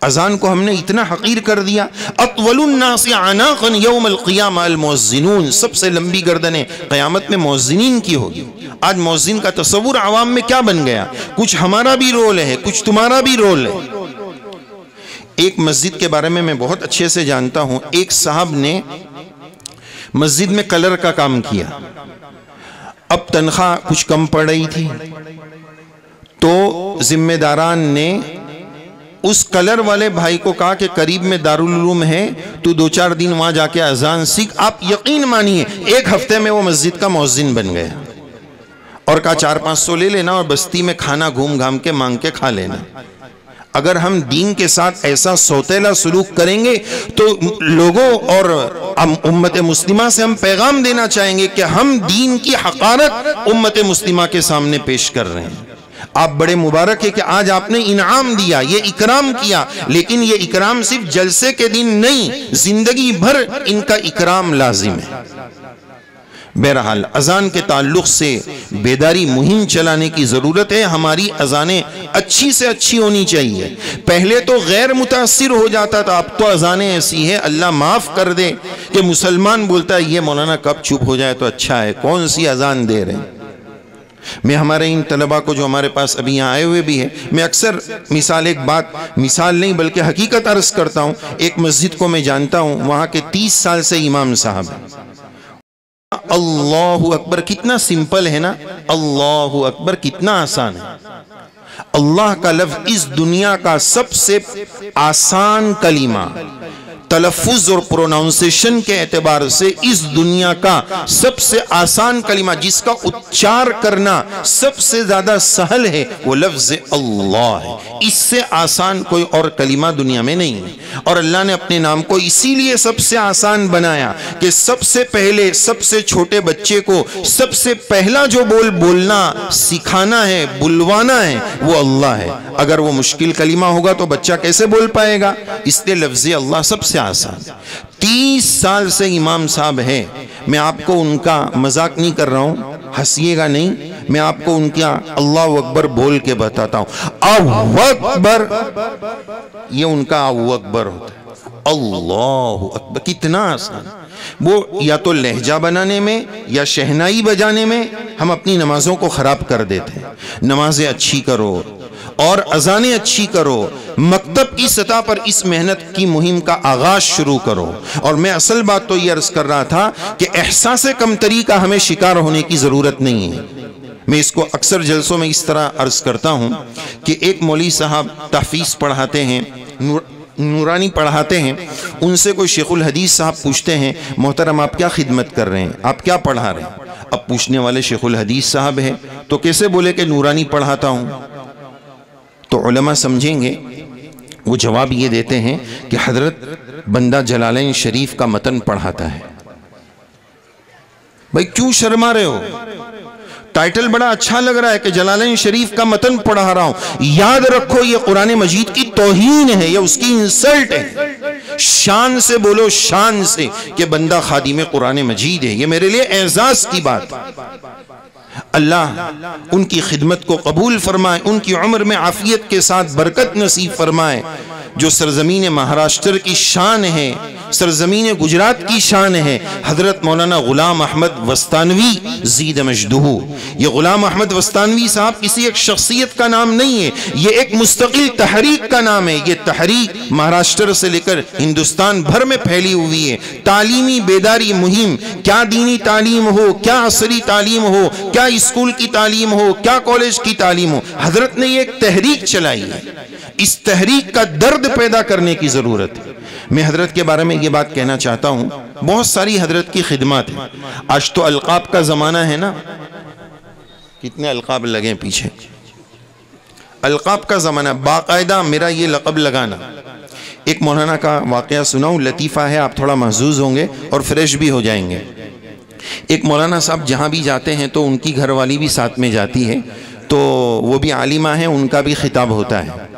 اذان کو ہم نے اتنا حقیر کر دیا. اطول الناس عناقا یوم القیامہ المؤذنون، سب سے لمبی گردنیں قیامت میں مؤذنین کی ہوگی. آج مؤذن کا تصور عوام میں کیا بن گیا؟ کچھ ہمارا بھی رول ہے، کچھ تمہارا بھی رول ہے. ایک مسجد کے بارے میں بہت اچھے سے جانتا ہوں. ایک صاحب نے مسجد میں کلر کا کام کیا. اب تنخواہ کچھ کم پڑ رہی تھی تو ذمہ داران نے اس کلر والے بھائی کو کہا کہ قریب میں دارالعلوم ہے، تو 2-4 دن وہاں جا کے اذان سیکھ. آپ یقین مانیے 1 ہفتے میں وہ مسجد کا مؤذن بن گیا، اور کہا 400-500 لے لینا اور بستی میں کھانا گھوم گھام کے مانگ کے کھا لینا. اگر ہم دین کے ساتھ ایسا سوتیلا سلوک کریں گے تو لوگوں اور امت مسلمہ سے ہم پیغام دینا چاہیں گے کہ ہم دین کی حقارت امت مسلمہ کے سامنے پیش کر رہے ہیں. آپ بڑے مبارک ہے کہ آج آپ نے انعام دیا، یہ اکرام کیا، لیکن یہ اکرام صرف جلسے کے دن نہیں، زندگی بھر ان کا اکرام لازم ہے. بہرحال اذان کے تعلق سے بیداری مہم چلانے کی ضرورت ہے. ہماری اذانیں اچھی سے اچھی ہونی چاہیے. پہلے تو غیر متاثر ہو جاتا تھا، اب تو اذانیں ایسی ہیں اللہ معاف کر دے کہ مسلمان بولتا ہے یہ مولانا کب چپ ہو جائے تو اچھا ہے، کون سی اذان دے رہے ہیں. میں ہمارے ان طلبہ کو جو ہمارے پاس ابھی یہاں آئے ہوئے بھی ہیں، میں اکثر مثال نہیں بلکہ حقیقت عرض کرتا ہوں. ایک مسجد کو میں جانتا ہوں، وہاں کے 30 سال سے امام صاحب ہیں. اللہ اکبر کتنا سمپل ہے نا، اللہ اکبر کتنا آسان ہے. اللہ کا لفظ اس دنیا کا سب سے آسان کلمہ، تلفظ اور پروناؤنسیشن کے اعتبار سے اس دنیا کا سب سے آسان کلمہ، جس کا اچار کرنا سب سے زیادہ سہل ہے، وہ لفظ اللہ ہے. اس سے آسان کوئی اور کلمہ دنیا میں نہیں ہے. اور اللہ نے اپنے نام کو اسی لیے سب سے آسان بنایا کہ سب سے پہلے سب سے چھوٹے بچے کو سب سے پہلا جو بولنا سکھانا ہے، بلوانا ہے، وہ اللہ ہے. اگر وہ مشکل کلمہ ہوگا تو بچہ کیسے بول پائے گا؟ اس لیے لفظ اللہ سب سے آسان. 30 سال سے امام صاحب ہے. میں آپ کو ان کا مذاق نہیں کر رہا ہوں، ہنسیے گا نہیں. میں آپ کو ان کا اللہ اکبر بول کے بتاتا ہوں. اللہ اکبر، یہ ان کا اللہ اکبر ہوتا ہے. اللہ اکبر کتنا آسان. وہ یا تو لہجہ بنانے میں یا شہنائی بجانے میں ہم اپنی نمازوں کو خراب کر دیتے ہیں. نمازیں اچھی کرو اور اذانیں اچھی کرو. مکتب کی سطح پر اس محنت کی مہم کا آغاز شروع کرو. اور میں اصل بات تو یہ عرض کر رہا تھا کہ احساس کمتری کا ہمیں شکار ہونے کی ضرورت نہیں ہے. میں اس کو اکثر جلسوں میں اس طرح عرض کرتا ہوں کہ ایک مولوی صاحب تحفیظ پڑھاتے ہیں، نورانی پڑھاتے ہیں. ان سے کوئی شیخ الحدیث صاحب پوچھتے ہیں محترم آپ کیا خدمت کر رہے ہیں، آپ کیا پڑھا رہے ہیں؟ اب پوچھنے والے شیخ الحدیث صاحب ہیں تو کیسے بولے کہ نورانی پڑھاتا ہوں؟ تو علماء سمجھیں گے. وہ جواب یہ دیتے ہیں کہ حضرت بندہ جلالین شریف کا متن پڑھاتا ہے. بھائی کیوں شرما رہے ہو؟ ٹائٹل بڑا اچھا لگ رہا ہے کہ جلالین شریف کا متن پڑھا رہا ہوں. یاد رکھو یہ قرآن مجید کی توہین ہے، یہ اس کی انسلٹ ہے. شان سے بولو، شان سے، کہ بندہ خادم قرآن مجید ہے. یہ میرے لیے اعزاز کی بات. اللہ ان کی خدمت کو قبول فرمائے، ان کی عمر میں عافیت کے ساتھ برکت نصیب فرمائے. جو سرزمین مہاراشٹر کی شان ہے، سرزمین گجرات کی شان ہے، حضرت مولانا غلام احمد وستانوی زید مجدہ۔ یہ غلام احمد وستانوی صاحب کسی ایک شخصیت کا نام نہیں ہے، یہ ایک مستقل تحریک کا نام ہے۔ یہ تحریک مہاراشٹر سے لے کر ہندوستان بھر میں پھیلی ہوئی ہے۔ تعلیمی بیداری مہم، کیا دینی تعلیم ہو، کیا عصری تعلیم ہو، کیا اسکول کی تعلیم ہو، کیا کالج کی تعلیم ہو، حضرت نے یہ ایک تحریک چلائی ہے۔ اس تحریک کا درد پیدا کرنے کی ضرورت ہے۔ میں حضرت کے بارے میں یہ بات کہنا چاہتا ہوں، بہت ساری حضرت کی خدمات ہیں۔ آج تو القاب کا زمانہ ہے نا، کتنے القاب لگیں پیچھے، القاب کا زمانہ، باقاعدہ میرا یہ لقب لگانا۔ ایک مولانا کا واقعہ سناؤں، لطیفہ ہے، آپ تھوڑا محظوظ ہوں گے اور فریش بھی ہو جائیں گے۔ ایک مولانا صاحب جہاں بھی جاتے ہیں تو ان کی گھر والی بھی ساتھ میں جاتی ہے، تو وہ بھی عالمہ ہیں، ان کا بھی خطاب ہوتا ہے۔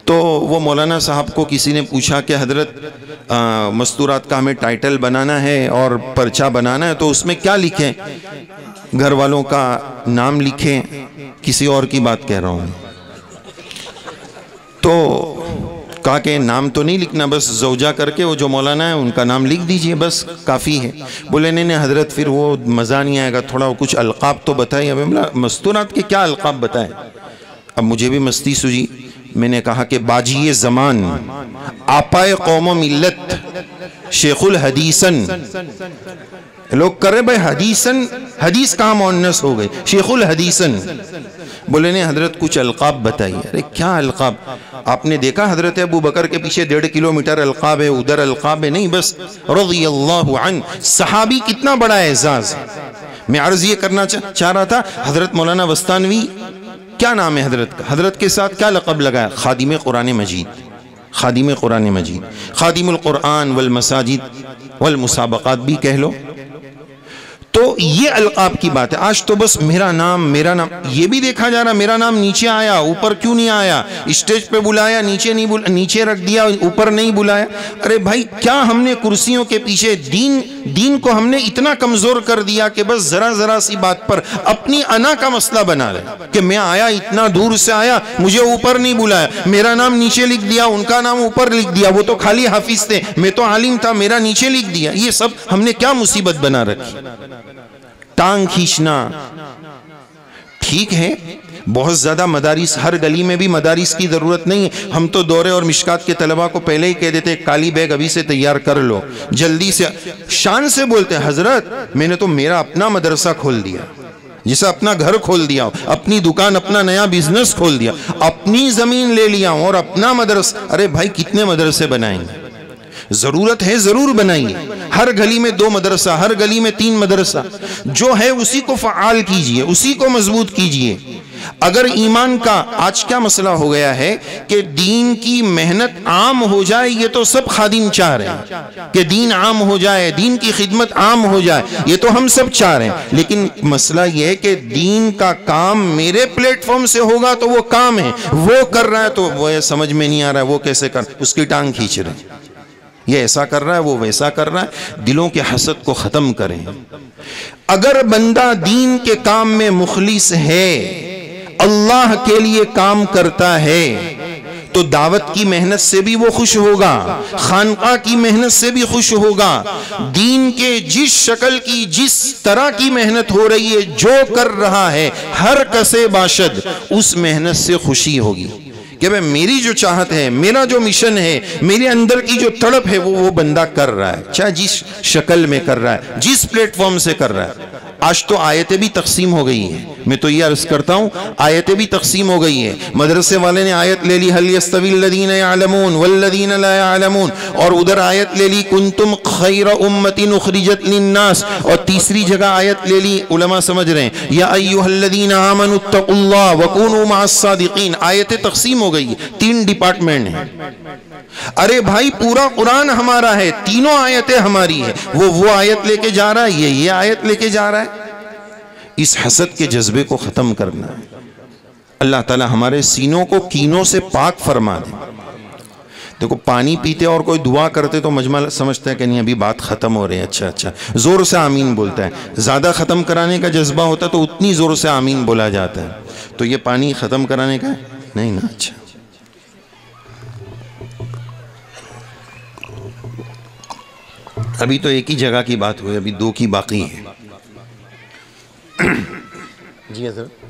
تو وہ مولانا صاحب کو کسی نے پوچھا کہ حضرت مستورات کا ہمیں ٹائٹل بنانا ہے اور پرچہ بنانا ہے، تو اس میں کیا لکھیں؟ گھر والوں کا نام لکھیں، کسی اور کی بات کہہ رہا ہوں۔ تو کہا کہ نام تو نہیں لکھنا، بس زوجہ کر کے وہ جو مولانا ہے ان کا نام لکھ دیجئے، بس کافی ہے۔ بولے نہیں حضرت پھر وہ مزہ نہیں آئے گا، تھوڑا کچھ القاب تو بتائیے۔ اب مستورات کے کیا القاب بتائیں؟ اب مجھے بھی مستی سوجی، میں نے کہا کہ باجی زمان، آپائے قوم و ملت، شیخ الحدیثن۔ لوگ کر رہے بھائی حدیثن، حدیث کہاں مؤنث ہو گئے، شیخ الحدیثن۔ بولے نہیں حضرت کچھ القاب بتائیے۔ ارے کیا القاب؟ آپ نے دیکھا حضرت ابو بکر کے پیچھے 1.5 کلومیٹر القاب ہے، ادھر القاب ہے؟ نہیں، بس رضی اللہ عنہ، صحابی کتنا بڑا اعزاز ہے۔ میں عرض یہ کرنا چاہ رہا تھا، حضرت مولانا وستانوی کیا نام ہے حضرت کا؟ حضرت کے ساتھ کیا لقب لگا ہے؟ خادم قرآن مجید، خادم قرآن مجید، خادم القرآن والمساجد والمسابقات بھی کہہ لو۔ تو یہ القاب کی بات ہے۔ آج تو بس میرا نام، یہ بھی دیکھا جا رہا، میرا نام نیچے آیا، اوپر کیوں نہیں آیا؟ اسٹیج پہ بلایا، نیچے رکھ دیا، اوپر نہیں بلایا۔ ارے بھائی کیا ہم نے کرسیوں کے پیچھے دین کو ہم نے اتنا کمزور کر دیا کہ بس ذرا سی بات پر اپنی انا کا مسئلہ بنا رہے کہ میں آیا، اتنا دور سے آیا، مجھے اوپر نہیں بلایا، میرا نام نیچے لکھ دیا، ان کا نام اوپر لکھ دیا، وہ تو خالی حافظ تھے، میں تو عالم تھا، میرا نیچے لکھ دیا۔ یہ سب ہم نے کیا مصیبت بنا رکھی؟ ٹانگ کھینچنا ٹھیک ہے، بہت زیادہ مدارس، ہر گلی میں بھی مدارس کی ضرورت نہیں ہے۔ ہم تو دورے اور مشکات کے طلبہ کو پہلے ہی کہہ دیتے کالی بیگ ابھی سے تیار کر لو، جلدی سے، شان سے بولتے حضرت میں نے تو میرا اپنا مدرسہ کھول دیا، جسے اپنا گھر کھول دیا، اپنی دکان، اپنا نیا بزنس کھول دیا، اپنی زمین لے لیا اور اپنا مدرسہ۔ ارے بھائی کتنے مدرسے بنائیں گے؟ ضرورت ہے ضرور بنائیے، ہر گلی میں 2 مدرسہ، ہر گلی میں 3 مدرسہ، جو ہے اسی کو فعال کیجئے، اسی کو مضبوط کیجئے۔ اگر ایمان کا آج کیا مسئلہ ہو گیا ہے کہ دین کی محنت عام ہو جائے، یہ تو سب خادم چاہ رہے ہیں کہ دین عام ہو جائے، دین کی خدمت عام ہو جائے، یہ تو ہم سب چاہ رہے ہیں، لیکن مسئلہ یہ ہے کہ دین کا کام میرے پلیٹ فارم سے ہوگا تو وہ کام ہے، وہ کر رہا ہے تو وہ سمجھ میں نہیں آ رہا ہے وہ کیسے کر، اس کی ٹانگ کھینچ رہے ہیں، یہ ایسا کر رہا ہے وہ ویسا کر رہا ہے۔ دلوں کے حسد کو ختم کریں۔ اگر بندہ دین کے کام میں مخلص ہے، اللہ کے لیے کام کرتا ہے، تو دعوت کی محنت سے بھی وہ خوش ہوگا، خانقاہ کی محنت سے بھی خوش ہوگا، دین کے جس شکل کی، جس طرح کی محنت ہو رہی ہے، جو کر رہا ہے، ہر کسے باشد اس محنت سے خوشی ہوگی کہ بھئی میری جو چاہت ہے، میرا جو مشن ہے، میرے اندر کی جو تڑپ ہے وہ بندہ کر رہا ہے، چاہے جس شکل میں کر رہا ہے، جس پلیٹ فارم سے کر رہا ہے۔ آج تو آیتیں بھی تقسیم ہو گئی ہیں، میں تو یہ عرض کرتا ہوں آیتیں بھی تقسیم ہو گئی ہیں۔ مدرسے والے نے آیت لے لی هل يستوي الذين يعلمون والذين لا يعلمون، اور ادھر آیت لے لی کنتم خیر امة اخرجت للناس، اور تیسری جگہ آیت لے لی، علماء سمجھ رہے ہیں یا ایھا الذین آمنوا اتقوا اللہ وکونوا مع الصادقین۔ آیتیں تقسیم ہو گئی، 3 ڈپارٹمنٹ ہیں۔ ارے بھائی پورا قرآن ہمارا ہے، تینوں آیتیں ہماری ہیں، وہ آیت لے کے جا رہا ہے، یہ آیت لے کے جا رہا ہے۔ اس حسد کے جذبے کو ختم کرنا ہے۔ اللہ تعالی ہمارے سینوں کو کینوں سے پاک فرما دے۔ دیکھو پانی پیتے اور کوئی دعا کرتے تو مجمع سمجھتا ہے کہ نہیں ابھی بات ختم ہو رہی ہے، اچھا زور سے آمین بولتا ہے۔ زیادہ ختم کرانے کا جذبہ ہوتا تو اتنی زور سے آمین بولا جاتا ہے۔ تو یہ پانی ختم کرانے کا ہے نہیں نا، اچھا ابھی تو ایک ہی جگہ کی بات ہوئی، ابھی 2 کی باقی ہے۔ جی حضرت،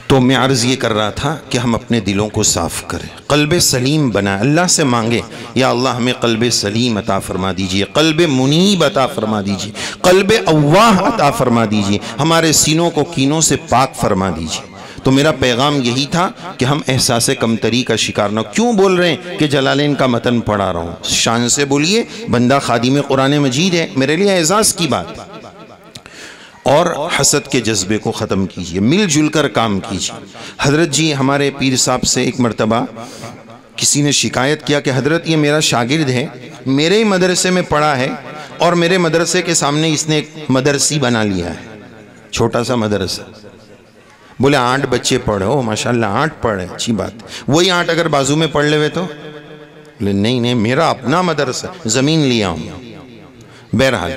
تو میں عرض یہ کر رہا تھا کہ ہم اپنے دلوں کو صاف کریں، قلب سلیم بنائیں، اللہ سے مانگیں یا اللہ ہمیں قلب سلیم عطا فرما دیجئے، قلب منیب عطا فرما دیجئے، قلب اواہ عطا فرما دیجئے، ہمارے سینوں کو کینوں سے پاک فرما دیجئے۔ تو میرا پیغام یہی تھا کہ ہم احساس کمتری کا شکار نہ۔ کیوں بول رہے ہیں کہ جلالین کا متن پڑھا رہا ہوں؟ شان سے بولیے، بندہ خادم قرآن مجید ہے، میرے لیے اعزاز کی بات۔ اور حسد کے جذبے کو ختم کیجئے، مل جل کر کام کیجئے۔ حضرت جی ہمارے پیر صاحب سے ایک مرتبہ کسی نے شکایت کیا کہ حضرت یہ میرا شاگرد ہے، میرے ہی مدرسے میں پڑھا ہے اور میرے مدرسے کے سامنے اس نے ایک مدرسی بنا لیا ہے، چھوٹا سا مدرسہ۔ بولے 8 بچے پڑھے، او ماشاءاللہ 8 پڑھے، اچھی بات۔ وہی 8 اگر بازو میں پڑھ لے ہوئے تو بولے نہیں میرا اپنا مدرسہ، زمین لیا ہوں۔ بہرحال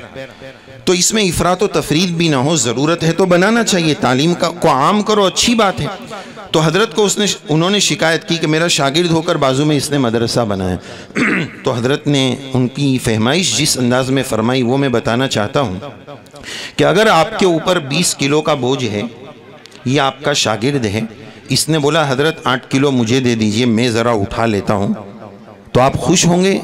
تو اس میں افراط و تفرید بھی نہ ہو، ضرورت ہے تو بنانا چاہیے، تعلیم کو عام کرو، اچھی بات ہے۔ تو حضرت کو انہوں نے شکایت کی کہ میرا شاگرد ہو کر بازو میں اس نے مدرسہ بنایا۔ تو حضرت نے ان کی فہمائش جس انداز میں فرمائی وہ میں بتانا چاہتا ہوں کہ اگر آپ کے اوپر 20 کلو کا بوجھ ہے، یہ آپ کا شاگرد ہے، اس نے بولا حضرت 8 کلو مجھے دے دیجئے، میں ذرا اٹھا لیتا ہوں، تو آپ خوش ہوں گے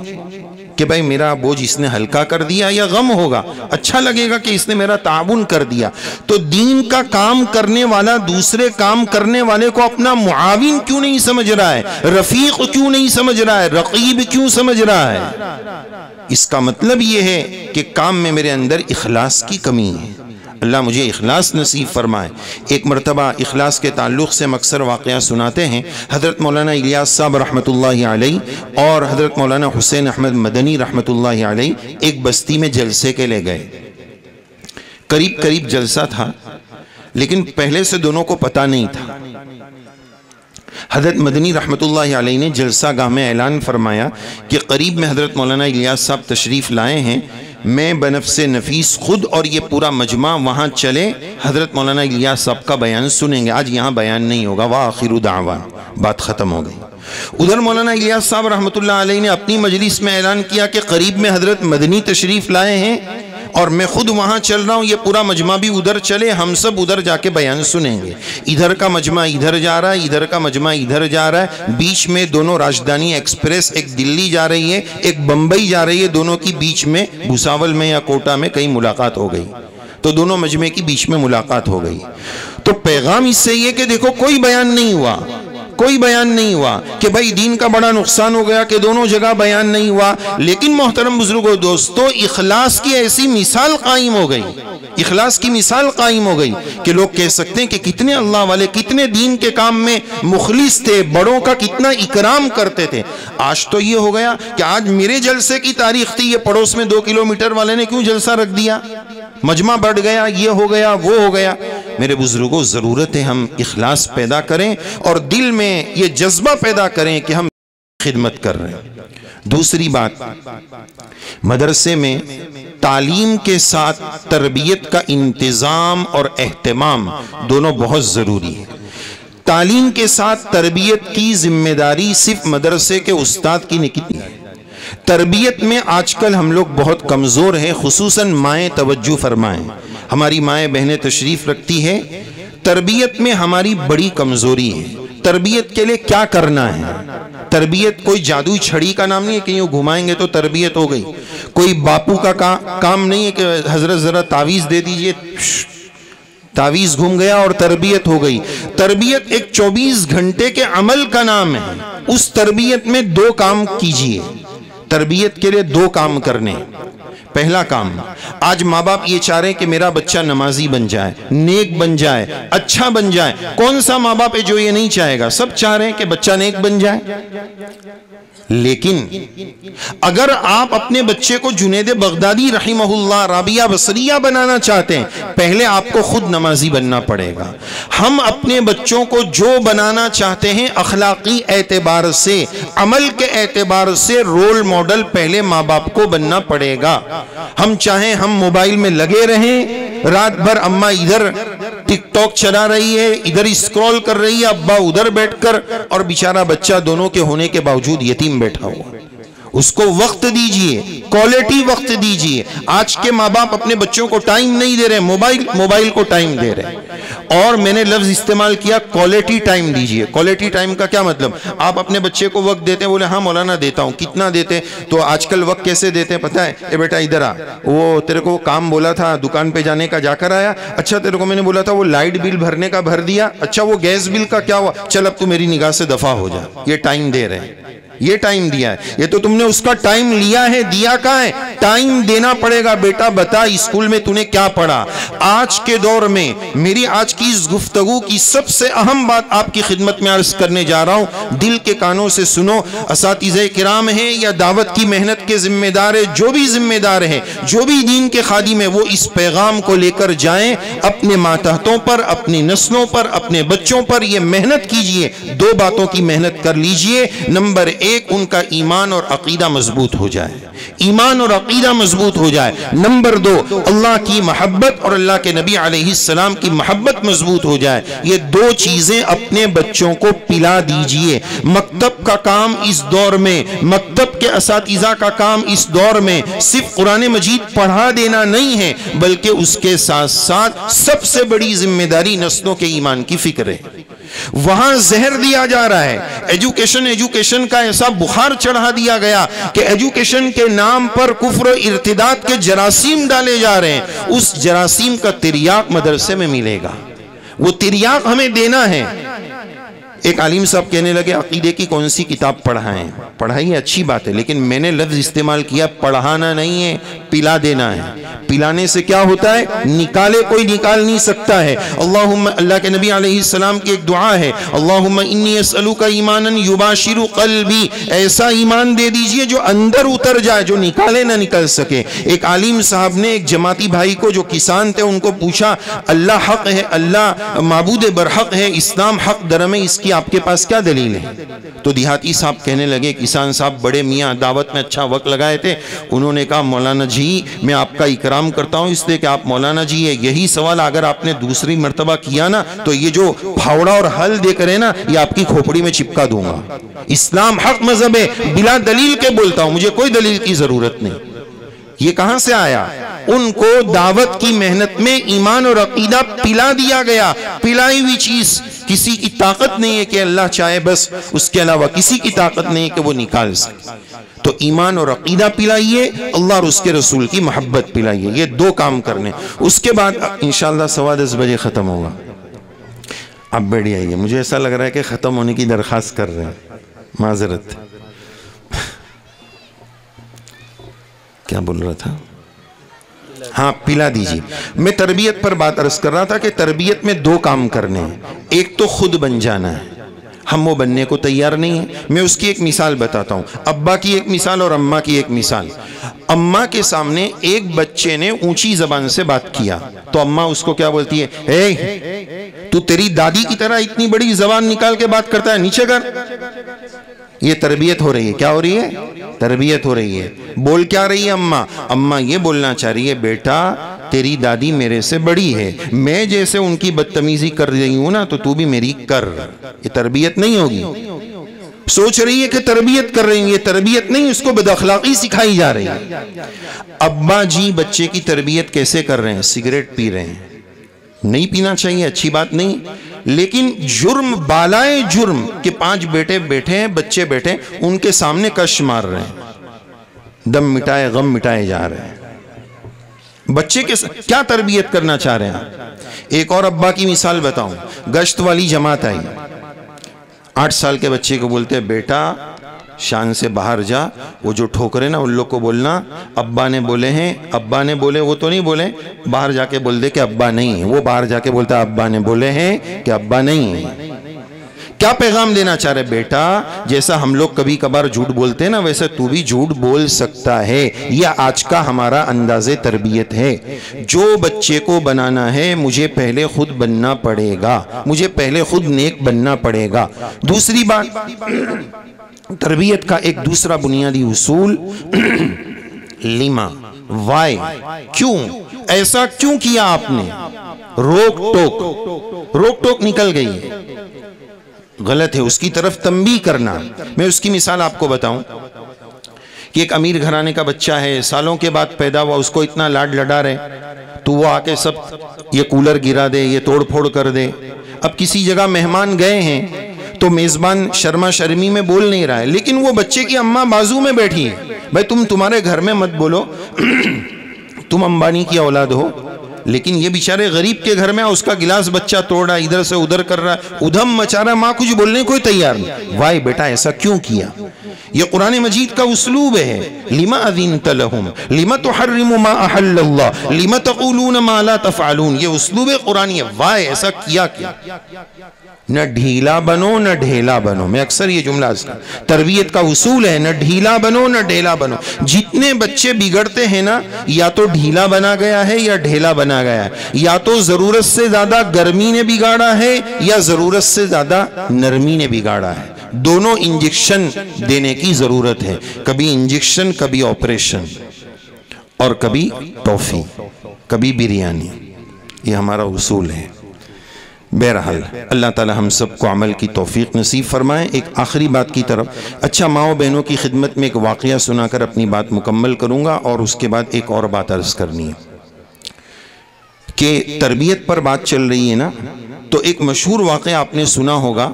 کہ بھائی میرا بوجھ اس نے ہلکا کر دیا، یا غم ہوگا؟ اچھا لگے گا کہ اس نے میرا تعاون کر دیا۔ تو دین کا کام کرنے والا دوسرے کام کرنے والے کو اپنا معاون کیوں نہیں سمجھ رہا ہے؟ رفیق کیوں نہیں سمجھ رہا ہے؟ رقیب کیوں سمجھ رہا ہے؟ اس کا مطلب یہ ہے کہ کام میں میرے اندر اخلاص کی کمی ہے۔ اللہ مجھے اخلاص نصیب فرمائے۔ ایک مرتبہ اخلاص کے تعلق سے مکثر واقعہ سناتے ہیں۔ حضرت مولانا الیاس صاحب رحمۃ اللہ علیہ اور حضرت مولانا حسین احمد مدنی رحمۃ اللہ علیہ ایک بستی میں جلسے کے لے گئے۔ قریب جلسہ تھا، لیکن پہلے سے دونوں کو پتہ نہیں تھا۔ حضرت مدنی رحمۃ اللہ علیہ نے جلسہ گاہ میں اعلان فرمایا کہ قریب میں حضرت مولانا الیاس صاحب تشریف لائے ہیں، میں بنفس نفیس خود اور یہ پورا مجمع وہاں چلے، حضرت مولانا الیاس صاحب کا بیان سنیں گے، آج یہاں بیان نہیں ہوگا، وآخر دعوانا، بات ختم ہو گئی۔ ادھر مولانا الیاس صاحب رحمۃ اللہ علیہ نے اپنی مجلس میں اعلان کیا کہ قریب میں حضرت مدنی تشریف لائے ہیں اور میں خود وہاں چل رہا ہوں، یہ پورا مجمع بھی ادھر چلے، ہم سب ادھر جا کے بیان سنیں گے۔ ادھر کا مجمع ادھر جا رہا ہے، ادھر کا مجمع ادھر جا رہا ہے، بیچ میں دونوں راجدھانی ایکسپریس، ایک دلی جا رہی ہے ایک بمبئی جا رہی ہے، دونوں کی بیچ میں بھوساول میں یا کوٹا میں کہیں ملاقات ہو گئی، تو دونوں مجمع کی بیچ میں ملاقات ہو گئی۔ تو پیغام اس سے یہ کہ دیکھو کوئی بیان نہیں ہوا، کوئی بیان نہیں ہوا کہ بھائی دین کا بڑا نقصان ہو گیا کہ دونوں جگہ بیان نہیں ہوا، لیکن محترم بزرگوں دوستو، اخلاص کی ایسی مثال قائم ہو گئی، اخلاص کی مثال قائم ہو گئی کہ لوگ کہہ سکتے ہیں کہ کتنے اللہ والے، کتنے دین کے کام میں مخلص تھے، بڑوں کا کتنا اکرام کرتے تھے۔ آج تو یہ ہو گیا کہ آج میرے جلسے کی تاریخ تھی، یہ پڑوس میں 2 کلومیٹر والے نے کیوں جلسہ رکھ دیا، مجمع بڑھ گیا، یہ ہو گیا وہ ہو گیا۔ میرے بزرگوں، ضرورت ہے ہم اخلاص پیدا کریں اور دل میں یہ جذبہ پیدا کریں کہ ہم خدمت کر رہے ہیں۔ دوسری بات، مدرسے میں تعلیم کے ساتھ تربیت کا انتظام اور اہتمام دونوں بہت ضروری ہے۔ تعلیم کے ساتھ تربیت کی ذمہ داری صرف مدرسے کے استاد کی نہیں ہے۔ تربیت میں آج کل ہم لوگ بہت کمزور ہیں، خصوصاً مائیں توجہ فرمائیں، ہماری مائیں بہنیں تشریف رکھتی ہے، تربیت میں ہماری بڑی کمزوری ہے۔ تربیت کے لیے کیا کرنا ہے؟ تربیت کوئی جادوئی چھڑی کا نام نہیں ہے کہ یوں گھمائیں گے تو تربیت ہو گئی، کوئی باپو کا کام نہیں ہے کہ حضرت ذرا تعویذ دے دیجئے، تعویذ گھوم گیا اور تربیت ہو گئی۔ تربیت ایک 24 گھنٹے کے عمل کا نام ہے، اس تربیت میں 2 کام کیجئے۔ تربیت کے لیے 2 کام کرنے۔ پہلا کام، آج ماں باپ یہ چاہ رہے ہیں کہ میرا بچہ نمازی بن جائے، نیک بن جائے، اچھا بن جائے۔ کون سا ماں باپ ہے جو یہ نہیں چاہے گا؟ سب چاہ رہے ہیں کہ بچہ نیک بن جائے۔ لیکن اگر آپ اپنے بچے کو جنید بغدادی رحمہ اللہ، رابعہ بصریہ بنانا چاہتے ہیں، پہلے آپ کو خود نمازی بننا پڑے گا۔ ہم اپنے بچوں کو جو بنانا چاہتے ہیں اخلاقی اعتبار سے، عمل کے اعتبار سے رول ماڈل پہلے ماں باپ کو بننا پڑے گا۔ ہم چاہیں ہم موبائل میں لگے رہیں، رات بھر اماں ادھر ٹک ٹاک چلا رہی ہے، ادھر اسکرول کر رہی ہے، ابا ادھر بیٹھ کر، اور بیچارہ بچہ دونوں کے ہونے کے باوجود یتیم بیٹھا ہوا، اس کو وقت دیجئے، کوالٹی وقت دیجئے۔ آج کے ماں باپ اپنے بچوں کو ٹائم نہیں دے رہے، موبائل کو ٹائم دے رہے ہیں۔ اور میں نے لفظ استعمال کیا کوالٹی ٹائم دیجئے۔ کوالٹی ٹائم کا کیا مطلب؟ آپ اپنے بچے کو وقت دیتے ہیں، بولے ہاں مولانا دیتا ہوں، کتنا دیتے؟ تو آج کل وقت کیسے دیتے ہیں پتہ ہے؟ اے بیٹا ادھر آ، وہ تیرے کو کام بولا تھا دکان پہ جانے کا، جا کر آیا؟ اچھا تیرے کو میں نے بولا تھا وہ لائٹ بل بھرنے کا بھر دیا؟ اچھا وہ گیس بل کا کیا ہوا؟ چل اب تو میری نگاہ سے دفع ہو جا۔ یہ ٹائم دے رہے ہیں، یہ ٹائم دیا ہے۔ یہ تو تم نے اس کا ٹائم لیا ہے، دیا کہاں ہے؟ ٹائم دینا پڑے گا۔ بیٹا بتا اسکول میں تو نے کیا پڑھا؟ آج کے دور میں میری آج کی اس گفتگو کی سب سے اہم بات آپ کی خدمت میں عرض کرنے جا رہا ہوں، دل کے کانوں سے سنو۔ اساتذہ کرام ہیں یا دعوت کی محنت کے ذمہ دار ہیں، جو بھی ذمہ دار ہیں، جو بھی دین کے خادم ہیں، وہ اس پیغام کو لے کر جائیں اپنے ماتحتوں پر، اپنی نسلوں پر، اپنے بچوں پر۔ یہ محنت کیجئے، دو باتوں کی محنت کر لیجئے۔ نمبر ایک، ان کا ایمان اور عقیدہ مضبوط ہو جائے، ایمان اور عقیدہ مضبوط ہو جائے۔ نمبر دو، اللہ کی محبت اور اللہ کے نبی علیہ السلام کی محبت مضبوط ہو جائے۔ یہ دو چیزیں اپنے بچوں کو پلا دیجئے۔ مکتب کا کام اس دور میں، مکتب کے اساتذہ کا کام اس دور میں صرف قرآن مجید پڑھا دینا نہیں ہے، بلکہ اس کے ساتھ ساتھ سب سے بڑی ذمہ داری نسلوں کے ایمان کی فکر ہے۔ وہاں زہر دیا جا رہا ہے، ایجوکیشن کا ایسا بخار چڑھا دیا گیا کہ ایجوکیشن کے نام پر کفر و ارتداد کے جراثیم ڈالے جا رہے ہیں۔ اس جراثیم کا تریاق مدرسے میں ملے گا، وہ تریاق ہمیں دینا ہے۔ ایک عالم صاحب کہنے لگے عقیدے کی کون سی کتاب پڑھائیں؟ پڑھائی اچھی بات ہے، لیکن میں نے لفظ استعمال کیا پڑھانا نہیں ہے، پلا دینا ہے۔ پلانے سے کیا ہوتا ہے؟ نکالے کوئی نکال نہیں سکتا ہے۔ اللہم، اللہ کے نبی علیہ السلام کی ایک دعا ہے، اللہم انی اسألوک ایمانا یباشر قلبی، ایسا ایمان دے دیجئے جو اندر اتر جائے، جو نکالے نہ نکل سکے۔ ایک عالم صاحب نے ایک جماعتی بھائی کو جو کسان تھے ان کو پوچھا، اللہ حق ہے، اللہ معبود برحق ہے، اسلام حق درم ہے، اس کی آپ کے پاس کیا دلیل ہے؟ تو دیہاتی صاحب کہنے لگے، کسان صاحب بڑے میاں دعوت میں اچھا وقت لگائے تھے، انہوں نے کہا مولانا جی میں آپ کا اکرام کرتا ہوں اس لیے کہ آپ مولانا جی ہے، یہی سوال اگر آپ نے دوسری مرتبہ کیا نا تو یہ جو پھاوڑا اور حل دے کرے نا یہ آپ کی کھوپڑی میں چپکا دوں گا۔ اسلام حق مذہب ہے، بلا دلیل کے بولتا ہوں، مجھے کوئی دلیل کی ضرورت نہیں۔ یہ کہاں سے آیا؟ ان کو دعوت کی محنت میں ایمان اور عقیدہ پلا دیا گیا۔ پلائی ہوئی چیز کسی کی طاقت نہیں ہے کہ اللہ چاہے بس، اس کے علاوہ کسی کی طاقت نہیں کہ وہ نکال سکے۔ تو ایمان اور عقیدہ پلائیے، اللہ اور اس کے رسول کی محبت پلائیے، یہ دو کام کرنے۔ اس کے بعد انشاءاللہ 10:15 بجے ختم ہوگا۔ اب بیٹھ جائیے، مجھے ایسا لگ رہا ہے کہ ختم ہونے کی درخواست کر رہے ہیں، معذرت۔ کیا بول رہا تھا؟ ہاں پلا دیجیے۔ میں تربیت پر بات عرض کر رہا تھا کہ تربیت میں دو کام کرنے ہیں، ایک تو خود بن جانا ہے، ہم وہ بننے کو تیار نہیں ہیں۔ میں اس کی ایک مثال بتاتا ہوں، ابا کی ایک مثال اور اماں کی ایک مثال۔ اماں کے سامنے ایک بچے نے اونچی زبان سے بات کیا تو اماں اس کو کیا بولتی ہے؟ اے تو تیری دادی کی طرح اتنی بڑی زبان نکال کے بات کرتا ہے، نیچے کر۔ یہ تربیت ہو رہی ہے، کیا ہو رہی ہے؟ تربیت ہو رہی ہے۔ بول کیا رہی ہے اماں؟ اماں یہ بولنا چاہ رہی ہے بیٹا تیری دادی میرے سے بڑی ہے، میں جیسے ان کی بدتمیزی کر رہی ہوں نا تو بھی میری کر۔ یہ تربیت نہیں ہوگی۔ سوچ رہی ہے کہ تربیت کر رہی ہیں، یہ تربیت نہیں، اس کو بد اخلاقی سکھائی جا رہی ہے۔ ابا جی بچے کی تربیت کیسے کر رہے ہیں؟ سگریٹ پی رہے ہیں، نہیں پینا چاہیے، اچھی بات نہیں، لیکن جرم بالائے جرم کہ 5 بیٹے بیٹھے ہیں، بچے بیٹھے ہیں، ان کے سامنے کش مار رہے ہیں، دم مٹائے غم مٹائے جا رہے ہیں۔ بچے کے کیا تربیت کرنا چاہ رہے ہیں؟ ایک اور ابا کی مثال بتاؤں، گشت والی جماعت آئی، 8 سال کے بچے کو بولتے ہیں بیٹا شان سے باہر جا، وہ جو ٹھوکرے نا ان لوگ کو بولنا ابا نے بولے ہیں، ابا نے بولے، وہ تو نہیں بولے، باہر جا کے بول دے کہ ابا نہیں ہے، وہ باہر جا کے بولتا ہے ابا نے بولے ہیں کہ ابا نہیں ہے۔ کیا پیغام دینا چاہ رہے؟ بیٹا جیسا ہم لوگ کبھی کبھار جھوٹ بولتے ہیں نا ویسے تو بھی جھوٹ بول سکتا ہے، یہ آج کا ہمارا انداز تربیت ہے۔ جو بچے کو بنانا ہے مجھے پہلے خود بننا پڑے گا، مجھے پہلے خود نیک بننا پڑے گا۔ دوسری بات، تربیت کا ایک دوسرا بنیادی اصول لیما، وائی، کیوں ایسا کیوں کیا آپ نے؟ روک ٹوک نکل گئی ہے، غلط ہے، اس کی طرف تنبیہ کرنا۔ میں اس کی مثال آپ کو بتاؤں، کہ ایک امیر گھرانے کا بچہ ہے، سالوں کے بعد پیدا ہوا، اس کو اتنا لاڈ لڈا رہے تو وہ آ کے سب یہ کولر گرا دے، یہ توڑ پھوڑ کر دے۔ اب کسی جگہ مہمان گئے ہیں تو میزبان شرما شرمی میں بول نہیں رہا ہے، لیکن وہ بچے کی اماں بازو میں بیٹھی ہے، بھائی تمہارے گھر میں مت بولو، تم امبانی کی اولاد ہو، لیکن یہ بیچارے غریب کے گھر میں اس کا گلاس بچہ توڑ رہا ہے، ادھر سے ادھر کر رہا ہے، ادھم مچا رہا ہے، ماں کچھ بولنے کوئی تیار نہیں۔ وائے بیٹا ایسا کیوں کیا؟ یہ قرآن مجید کا اسلوب ہے، لما اذنت لہم لما تحرم ما احل اللہ لما تقولون ما لا تفعلون، یہ اسلوب قرآنی ہے۔ وائے ایسا کیا کیا؟ نہ ڈھیلا بنو نہ ڈھیلا بنو، میں اکثر یہ جملہ تربیت کا اصول ہے، نہ ڈھیلا بنو نہ ڈھیلا بنو۔ جتنے بچے بگڑتے ہیں نا، یا تو ڈھیلا بنا گیا ہے یا ڈھیلا بنا گیا ہے، یا تو ضرورت سے زیادہ گرمی نے بگاڑا ہے یا ضرورت سے زیادہ نرمی نے بگاڑا ہے۔ دونوں انجیکشن دینے کی ضرورت ہے، کبھی انجیکشن، کبھی آپریشن، اور کبھی ٹافی، کبھی بریانی۔ یہ ہمارا اصول ہے۔ بہرحال اللہ تعالی ہم سب کو عمل کی توفیق نصیب فرمائے۔ ایک آخری بات کی طرف، اچھا ماؤں بہنوں کی خدمت میں ایک واقعہ سنا کر اپنی بات مکمل کروں گا، اور اس کے بعد ایک اور بات عرض کرنی ہے کہ تربیت پر بات چل رہی ہے نا، تو ایک مشہور واقعہ آپ نے سنا ہوگا،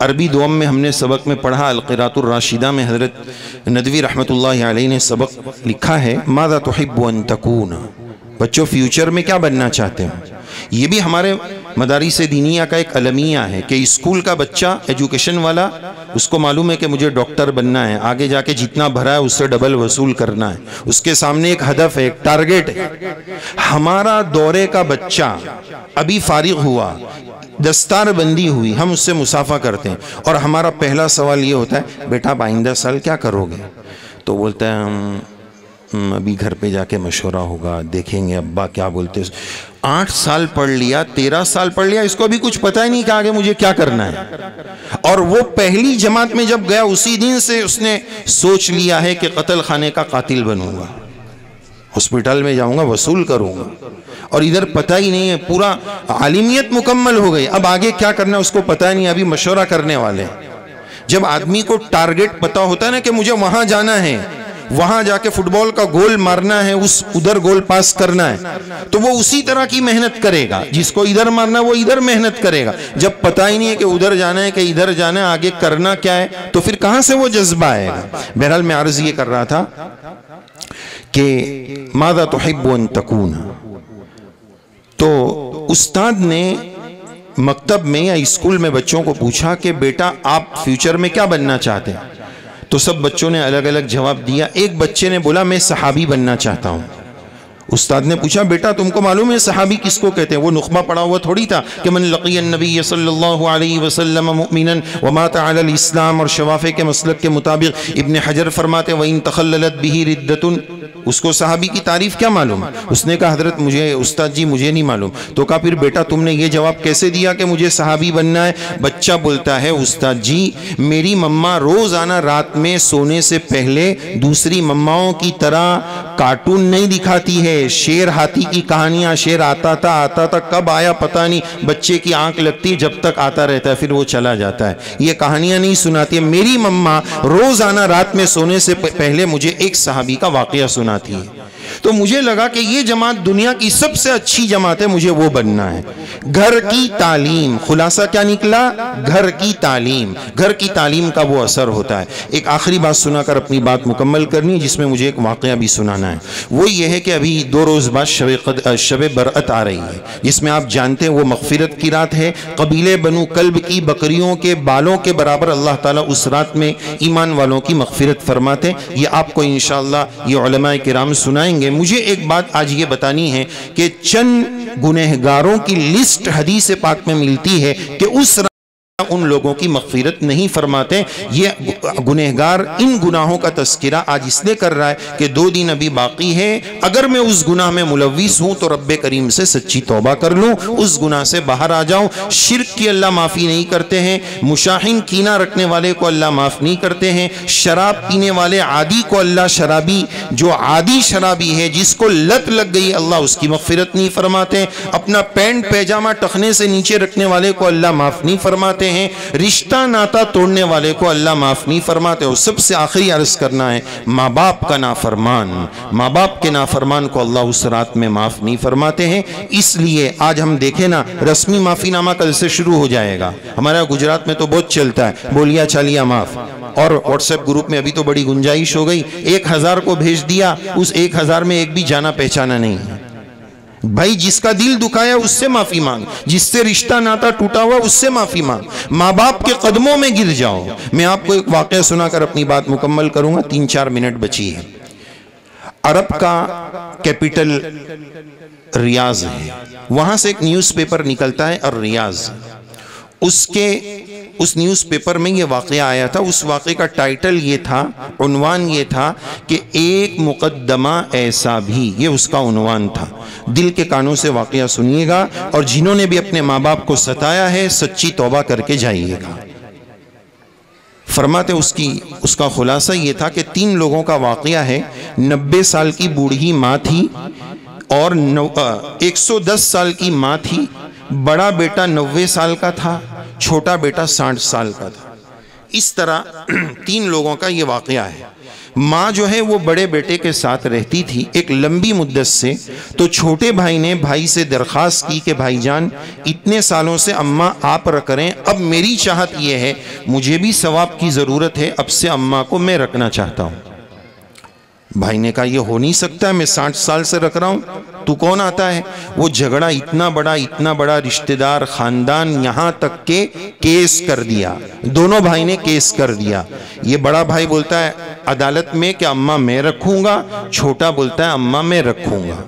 عربی دوم میں ہم نے سبق میں پڑھا، القراۃ الراشدہ میں حضرت ندوی رحمۃ اللہ علیہ نے سبق لکھا ہے، ماذا تحب ان تکون، بچوں فیوچر میں کیا بننا چاہتے ہیں؟ یہ بھی ہمارے مدارس دینیہ کا ایک المیہ ہے کہ اسکول کا بچہ ایجوکیشن والا، اس کو معلوم ہے کہ مجھے ڈاکٹر بننا ہے، آگے جا کے جتنا بھرا ہے اس سے ڈبل وصول کرنا ہے، اس کے سامنے ایک ہدف ہے، ایک ٹارگٹ ہے۔ ہمارا دورے کا بچہ ابھی فارغ ہوا، دستار بندی ہوئی، ہم اس سے مصافحہ کرتے ہیں، اور ہمارا پہلا سوال یہ ہوتا ہے، بیٹا آپ آئندہ سال کیا کرو گے؟ تو بولتا ہے ہم ابھی گھر پہ جا کے مشورہ ہوگا، دیکھیں گے ابا کیا بولتے ہیں۔ 8 سال پڑھ لیا، 13 سال پڑھ لیا، اس کو ابھی کچھ پتہ ہی نہیں کہ آگے مجھے کیا کرنا ہے۔ اور وہ پہلی جماعت میں جب گیا، اسی دن سے اس نے سوچ لیا ہے کہ قتل خانے کا قاتل بنوں گا، ہسپتال میں جاؤں گا، وصول کروں گا، اور ادھر پتہ ہی نہیں ہے، پورا عالمیت مکمل ہو گئی، اب آگے کیا کرنا ہے اس کو پتہ ہی نہیں، ابھی مشورہ کرنے والے ہیں۔ جب آدمی کو ٹارگٹ پتہ ہوتا ہے نا کہ مجھے وہاں جانا ہے، وہاں جا کے فٹ بال کا گول مارنا ہے، ادھر گول پاس کرنا ہے، تو وہ اسی طرح کی محنت کرے گا، جس کو ادھر مارنا وہ ادھر محنت کرے گا۔ جب پتہ ہی نہیں ہے کہ ادھر جانا ہے کہ ادھر جانا ہے، آگے کرنا کیا ہے، تو پھر کہاں سے وہ جذبہ آئے گا؟ بہرحال میں عرض یہ کر رہا تھا کہ ماذا تحب ان تکون، تو استاد نے مکتب میں یا اسکول میں بچوں کو پوچھا کہ بیٹا آپ فیوچر میں کیا بننا چاہتے ہیں؟ تو سب بچوں نے الگ الگ جواب دیا۔ ایک بچے نے بولا میں صحابی بننا چاہتا ہوں۔ استاد نے پوچھا بیٹا تم کو معلوم ہے صحابی کس کو کہتے ہیں؟ وہ نخبہ پڑا ہوا تھوڑی تھا کہ من لقی النبی صلی اللہ علیہ وسلم مؤمنا ومات علی الاسلام، اور شوافع کے مسلک کے مطابق ابن حجر فرماتے وَإِن تَخَلَّلَتْ بِهِ رِدَّةٌ، اس کو صحابی کی تعریف کیا معلوم؟ اس نے کہا حضرت مجھے استاد جی مجھے نہیں معلوم۔ تو کہا پھر بیٹا تم نے یہ جواب کیسے دیا کہ مجھے صحابی بننا ہے؟ بچہ بولتا ہے استاد جی میری مما روزانہ رات میں سونے سے پہلے دوسری مماؤں کی طرح کارٹون نہیں دکھاتی ہے، شیر ہاتھی کی کہانیاں، شیر آتا تھا کب آیا پتہ نہیں، بچے کی آنکھ لگتی جب تک آتا رہتا ہے پھر وہ چلا جاتا ہے، یہ کہانیاں نہیں سناتی ہے۔ میری مما روزانہ رات میں سونے سے پہلے مجھے ایک صحابی کا واقعہ سناتی ہے۔ تو مجھے لگا کہ یہ جماعت دنیا کی سب سے اچھی جماعت ہے، مجھے وہ بننا ہے۔ گھر کی تعلیم، خلاصہ کیا نکلا؟ گھر کی تعلیم، گھر کی تعلیم کا وہ اثر ہوتا ہے۔ ایک آخری بات سنا کر اپنی بات مکمل کرنی، جس میں مجھے ایک واقعہ بھی سنانا ہے۔ وہ یہ ہے کہ ابھی 2 روز بعد شب برأت آ رہی ہے، جس میں آپ جانتے ہیں وہ مغفرت کی رات ہے۔ قبیلے بنو کلب کی بکریوں کے بالوں کے برابر اللہ تعالیٰ اس رات میں ایمان والوں کی مغفرت فرماتے ہیں۔ یہ آپ کو انشاءاللہ یہ علماء کرام سنائیں گے۔ مجھے ایک بات آج یہ بتانی ہے کہ چند گنہگاروں کی لسٹ حدیث پاک میں ملتی ہے کہ اس ان لوگوں کی مغفرت نہیں فرماتے۔ یہ گنہگار ان گناہوں کا تذکرہ آج اس لیے کر رہا ہے کہ 2 دن ابھی باقی ہے، اگر میں اس گناہ میں ملوث ہوں تو رب کریم سے سچی توبہ کر لوں، اس گناہ سے باہر آ جاؤں۔ شرک کی اللہ معافی نہیں کرتے ہیں، مشاہین کینہ رکھنے والے کو اللہ معاف نہیں کرتے ہیں، شراب پینے والے عادی کو اللہ شرابی، جو عادی شرابی ہے جس کو لت لگ گئی اللہ اس کی مغفرت نہیں فرماتے، اپنا پینٹ پیجامہ ٹخنے سے نیچے رکھنے والے کو اللہ معاف نہیں فرماتے، فرماتے ہیں رشتہ ناتا توڑنے والے کو اللہ معاف نہیں فرماتے. اور سب سے آخری عرض کرنا ہے ماں باپ کا نافرمان، ماں باپ کے نافرمان کو اللہ اس رات میں معاف نہیں فرماتے ہیں. اس لیے آج ہم دیکھیں نا رسمی معافی نامہ کل سے شروع ہو جائے گا. ہمارا گجرات میں تو بہت چلتا ہے بولیا چالیا معاف، اور واٹس ایپ گروپ میں ابھی تو بڑی گنجائش ہو گئی 1000 کو بھیج دیا، اس 1000 میں ایک بھی جانا پہچانا نہیں ہے. بھائی جس کا دل دکھایا اس سے معافی مانگ، جس سے رشتہ ناتا ٹوٹا ہوا اس سے معافی مانگ. ماں باپ کے قدموں میں گر جاؤ. میں آپ کو ایک واقعہ سنا کر اپنی بات مکمل کروں گا، 3-4 منٹ بچی ہے. عرب کا کیپٹل ریاض ہے، وہاں سے ایک نیوز پیپر نکلتا ہے الریاض. اس نیوز پیپر میں یہ واقعہ آیا تھا. اس واقعے کا ٹائٹل یہ تھا، عنوان یہ تھا کہ ایک مقدمہ ایسا بھی، یہ اس کا عنوان تھا. دل کے کانوں سے واقعہ سنیے گا، اور جنہوں نے بھی اپنے ماں باپ کو ستایا ہے سچی توبہ کر کے جائیے گا. فرماتے اس کا خلاصہ یہ تھا کہ 3 لوگوں کا واقعہ ہے. 90 سال کی بوڑھی ماں تھی اور 110 سال کی ماں تھی. بڑا بیٹا 90 سال کا تھا، چھوٹا بیٹا 60 سال کا تھا. اس طرح 3 لوگوں کا یہ واقعہ ہے. ماں جو ہے وہ بڑے بیٹے کے ساتھ رہتی تھی ایک لمبی مدت سے. تو چھوٹے بھائی نے بھائی سے درخواست کی کہ بھائی جان اتنے سالوں سے اماں آپ رکھ رہے ہیں، اب میری چاہت یہ ہے مجھے بھی ثواب کی ضرورت ہے، اب سے اماں کو میں رکھنا چاہتا ہوں. بھائی نے کہا یہ ہو نہیں سکتا، میں 60 سال سے رکھ رہا ہوں، تو کون آتا ہے. وہ جھگڑا اتنا بڑا رشتہ دار خاندان، یہاں تک کہ کیس کر دیا. دونوں بھائی نے کیس کر دیا. یہ بڑا بھائی بولتا ہے عدالت میں کہ اماں میں رکھوں گا، چھوٹا بولتا ہے اماں میں رکھوں گا.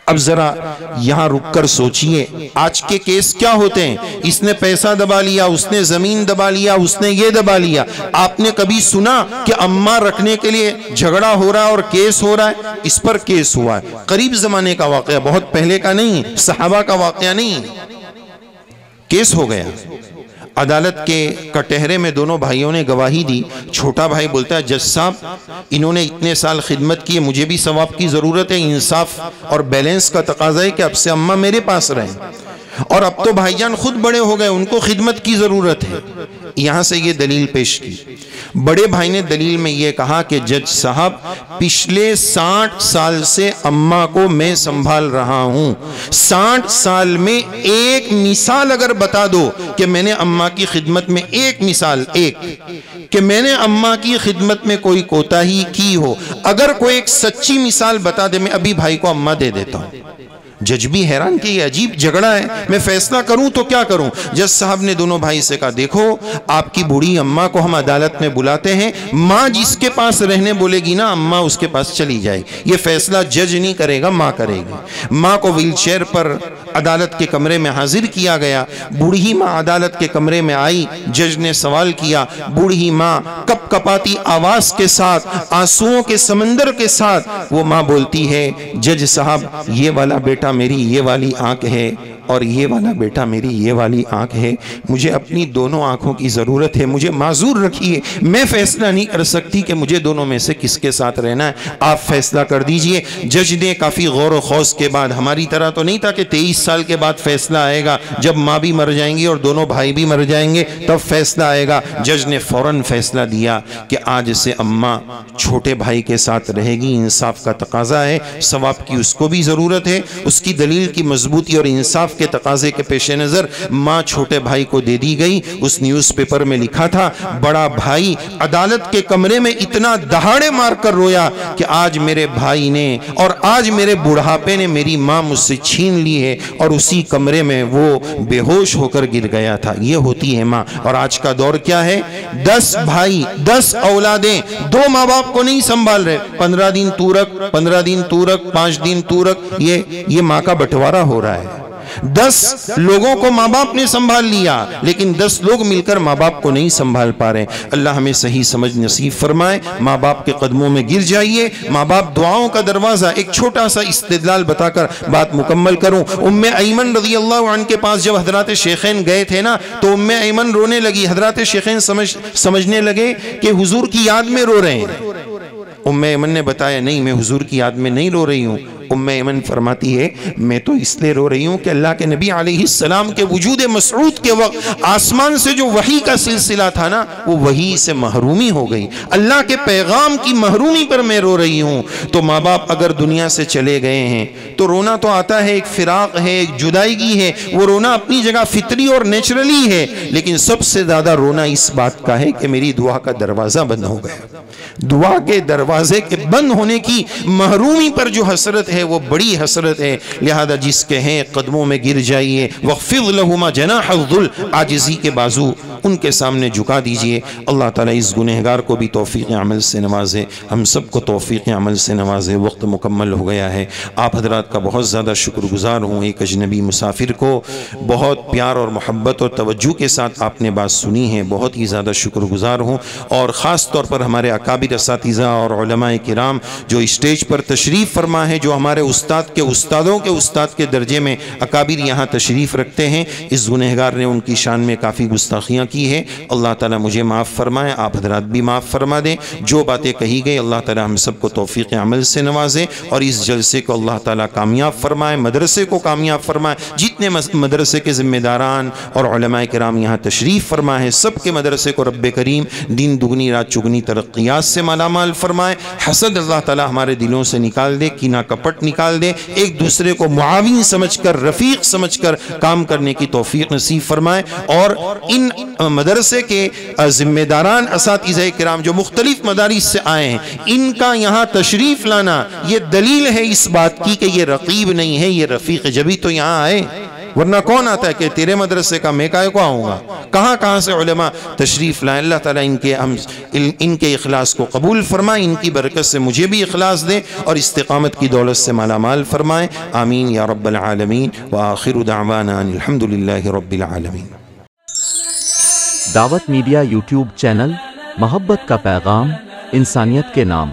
اب ذرا یہاں رک کر سوچئے آج کے کیس کیا ہوتے ہیں. اس نے پیسہ دبا لیا، اس نے زمین دبا لیا، اس نے یہ دبا لیا. آپ نے کبھی سنا کہ اماں رکھنے کے لیے جھگڑا ہو رہا ہے اور کیس ہو رہا ہے؟ اس پر کیس ہوا ہے. قریب زمانے کا واقعہ، بہت پہلے کا نہیں، صحابہ کا واقعہ نہیں. کیس ہو گیا. عدالت کے کٹہرے میں دونوں بھائیوں نے گواہی دی. چھوٹا بھائی بولتا ہے جج صاحب انہوں نے اتنے سال خدمت کی، مجھے بھی ثواب کی ضرورت ہے، انصاف اور بیلنس کا تقاضا ہے کہ اب سے اماں میرے پاس رہیں، اور اب تو بھائی جان خود بڑے ہو گئے، ان کو خدمت کی ضرورت ہے. یہاں سے یہ دلیل پیش کی. بڑے بھائی نے دلیل میں یہ کہا کہ جج صاحب پچھلے 60 سال سے اماں کو میں سنبھال رہا ہوں. 60 سال میں ایک مثال اگر بتا دو کہ میں نے اماں کی خدمت میں، ایک مثال، کہ میں نے اماں کی خدمت میں کوئی کوتاہی کی ہو، اگر کوئی ایک سچی مثال بتا دے میں ابھی بھائی کو اماں دے دیتا ہوں. جج بھی حیران کہ یہ عجیب جھگڑا ہے، میں فیصلہ کروں تو کیا کروں. جج صاحب نے دونوں بھائی سے کہا دیکھو آپ کی بوڑھی اماں کو ہم عدالت میں بلاتے ہیں، ماں جس کے پاس رہنے بولے گی نا اماں اس کے پاس چلی جائے. یہ فیصلہ جج نہیں کرے گا، ماں کرے گی. ماں کو ویل چیئر پر عدالت کے کمرے میں حاضر کیا گیا. بوڑھی ماں عدالت کے کمرے میں آئی. جج نے سوال کیا. بوڑھی ماں کپ کپاتی آواز کے ساتھ، آنسوؤں کے سمندر کے ساتھ وہ ماں بولتی ہے جج صاحب یہ والا بیٹا میری یہ والی آنکھ ہے، اور یہ والا بیٹا میری یہ والی آنکھ ہے، مجھے اپنی دونوں آنکھوں کی ضرورت ہے، مجھے معذور رکھیے، میں فیصلہ نہیں کر سکتی کہ مجھے دونوں میں سے کس کے ساتھ رہنا ہے، آپ فیصلہ کر دیجئے. جج نے کافی غور و خوض کے بعد، ہماری طرح تو نہیں تھا کہ 23 سال کے بعد فیصلہ آئے گا، جب ماں بھی مر جائیں گی اور دونوں بھائی بھی مر جائیں گے تب فیصلہ آئے گا. جج نے فوراً فیصلہ دیا کہ آج سے اماں چھوٹے بھائی کے ساتھ رہے گی، انصاف کا تقاضا ہے، ثواب کی اس کو بھی ضرورت ہے. اس کی دلیل کی مضبوطی اور انصاف کے تقاضے کے پیش نظر ماں چھوٹے بھائی کو دے دی گئی. اس نیوز پیپر میں لکھا تھا بڑا بھائی عدالت کے کمرے میں اتنا دہاڑے مار کر رویا کہ آج میرے بھائی نے اور آج میرے بڑھاپے نے میری ماں مجھ سے چھین لی ہے، اور اسی کمرے میں وہ بے ہوش ہو کر گر گیا تھا. یہ ہوتی ہے ماں. اور آج کا دور کیا ہے؟ 10 بھائی 10 اولادیں 2 ماں باپ کو نہیں سنبھال رہے. 15 دن تو رکھ، 15 دن تو رکھ، 5 دن تو رکھ، یہ ماں کا بٹوارا ہو رہا ہے. 10 لوگوں کو ماں باپ نے سنبھال لیا، لیکن 10 لوگ مل کر ماں باپ کو نہیں سنبھال پا رہے. اللہ ہمیں صحیح سمجھ نصیب فرمائے. ماں باپ کے قدموں میں گر جائیے. ماں باپ دعاؤں کا دروازہ. ایک چھوٹا سا استدلال بتا کر بات مکمل کروں. ام ایمن رضی اللہ عنہ کے پاس جب حضرات شیخین گئے تھے نا تو ام ایمن رونے لگی. حضرات شیخین سمجھنے لگے کہ حضور کی یاد میں رو رہے ہیں. ام ایمن نے بتایا نہیں میں حضور کی یاد میں نہیں رو رہی ہوں. ایمن فرماتی ہے میں تو اس لیے رو رہی ہوں کہ اللہ کے نبی علیہ السلام کے وجود مسعود کے وقت آسمان سے جو وحی کا سلسلہ تھا نا وہ وحی سے محرومی ہو گئی، اللہ کے پیغام کی محرومی پر میں رو رہی ہوں۔ تو ماں باپ اگر دنیا سے چلے گئے ہیں تو رونا تو آتا ہے، ایک فراق ہے، ایک جدائیگی ہے، وہ رونا اپنی جگہ فطری اور نیچرلی ہے، لیکن سب سے زیادہ رونا اس بات کا ہے کہ میری دعا کا دروازہ بند ہو گیا۔ دعا کے دروازے کے بند ہونے کی محرومی پر جو حسرت ہے وہ بڑی حسرت ہے، لہذا جس کے ہیں قدموں میں گر جائیے، وَخْفِضْ لَهُمَا جَنَاحَ الذُّلِّ، عاجزی کے بازو ان کے سامنے جھکا دیجئے۔ اللہ تعالیٰ اس گنہگار کو بھی توفیق عمل سے نوازے، ہم سب کو توفیق عمل سے نوازے۔ وقت مکمل ہو گیا ہے، آپ حضرات کا بہت زیادہ شکر گزار ہوں۔ ایک اجنبی مسافر کو بہت پیار اور محبت اور توجہ کے ساتھ آپ نے بات سنی ہے، بہت ہی زیادہ شکر گزار ہوں، اور خاص طور پر ہمارے اکابر اساتذہ اور علماء کرام جو اسٹیج پر تشریف فرما ہے، جو ہمارے استاد کے استادوں کے استاد کے درجے میں اکابر یہاں تشریف رکھتے ہیں، اس گنہگار نے ان کی شان میں کافی گستاخیاں کی ہے۔ اللہ تعالیٰ مجھے معاف فرمائے، آپ حضرات بھی معاف فرما دیں۔ جو باتیں کہی گئی اللہ تعالیٰ ہم سب کو توفیق عمل سے نوازے، اور اس جلسے کو اللہ تعالیٰ کامیاب فرمائے، مدرسے کو کامیاب فرمائے۔ جتنے مدرسے کے ذمہ داران اور علماء کرام یہاں تشریف فرما ہے، سب کے مدرسے کو رب کریم دین دگنی رات چگنی ترقیات سے مالا مال فرمائے۔ حسد اللہ تعالیٰ ہمارے دلوں سے نکال دے، کینہ کپٹ نکال دے، ایک دوسرے کو معاون سمجھ کر، رفیق سمجھ کر کام کرنے کی توفیق نصیب فرمائے، اور ان مدرسے کے ذمہ داران اساتذہ کرام جو مختلف مدارس سے آئے ہیں، ان کا یہاں تشریف لانا یہ دلیل ہے اس بات کی کہ یہ رقیب نہیں ہے، یہ رفیق، جبھی تو یہاں آئے، ورنہ کون آتا ہے کہ تیرے مدرسے کا میں کائے کو آؤں گا؟ کہاں سے علماء تشریف لائیں۔ اللہ تعالیٰ ان کے اخلاص کو قبول فرمائے، ان کی برکت سے مجھے بھی اخلاص دے، اور استقامت کی دولت سے مالا مال فرمائے، آمین یا رب العالمین، وآخر دعوانا الحمدللہ رب العالمین۔ دعوت میڈیا یوٹیوب چینل، محبت کا پیغام، انسانیت کے نام۔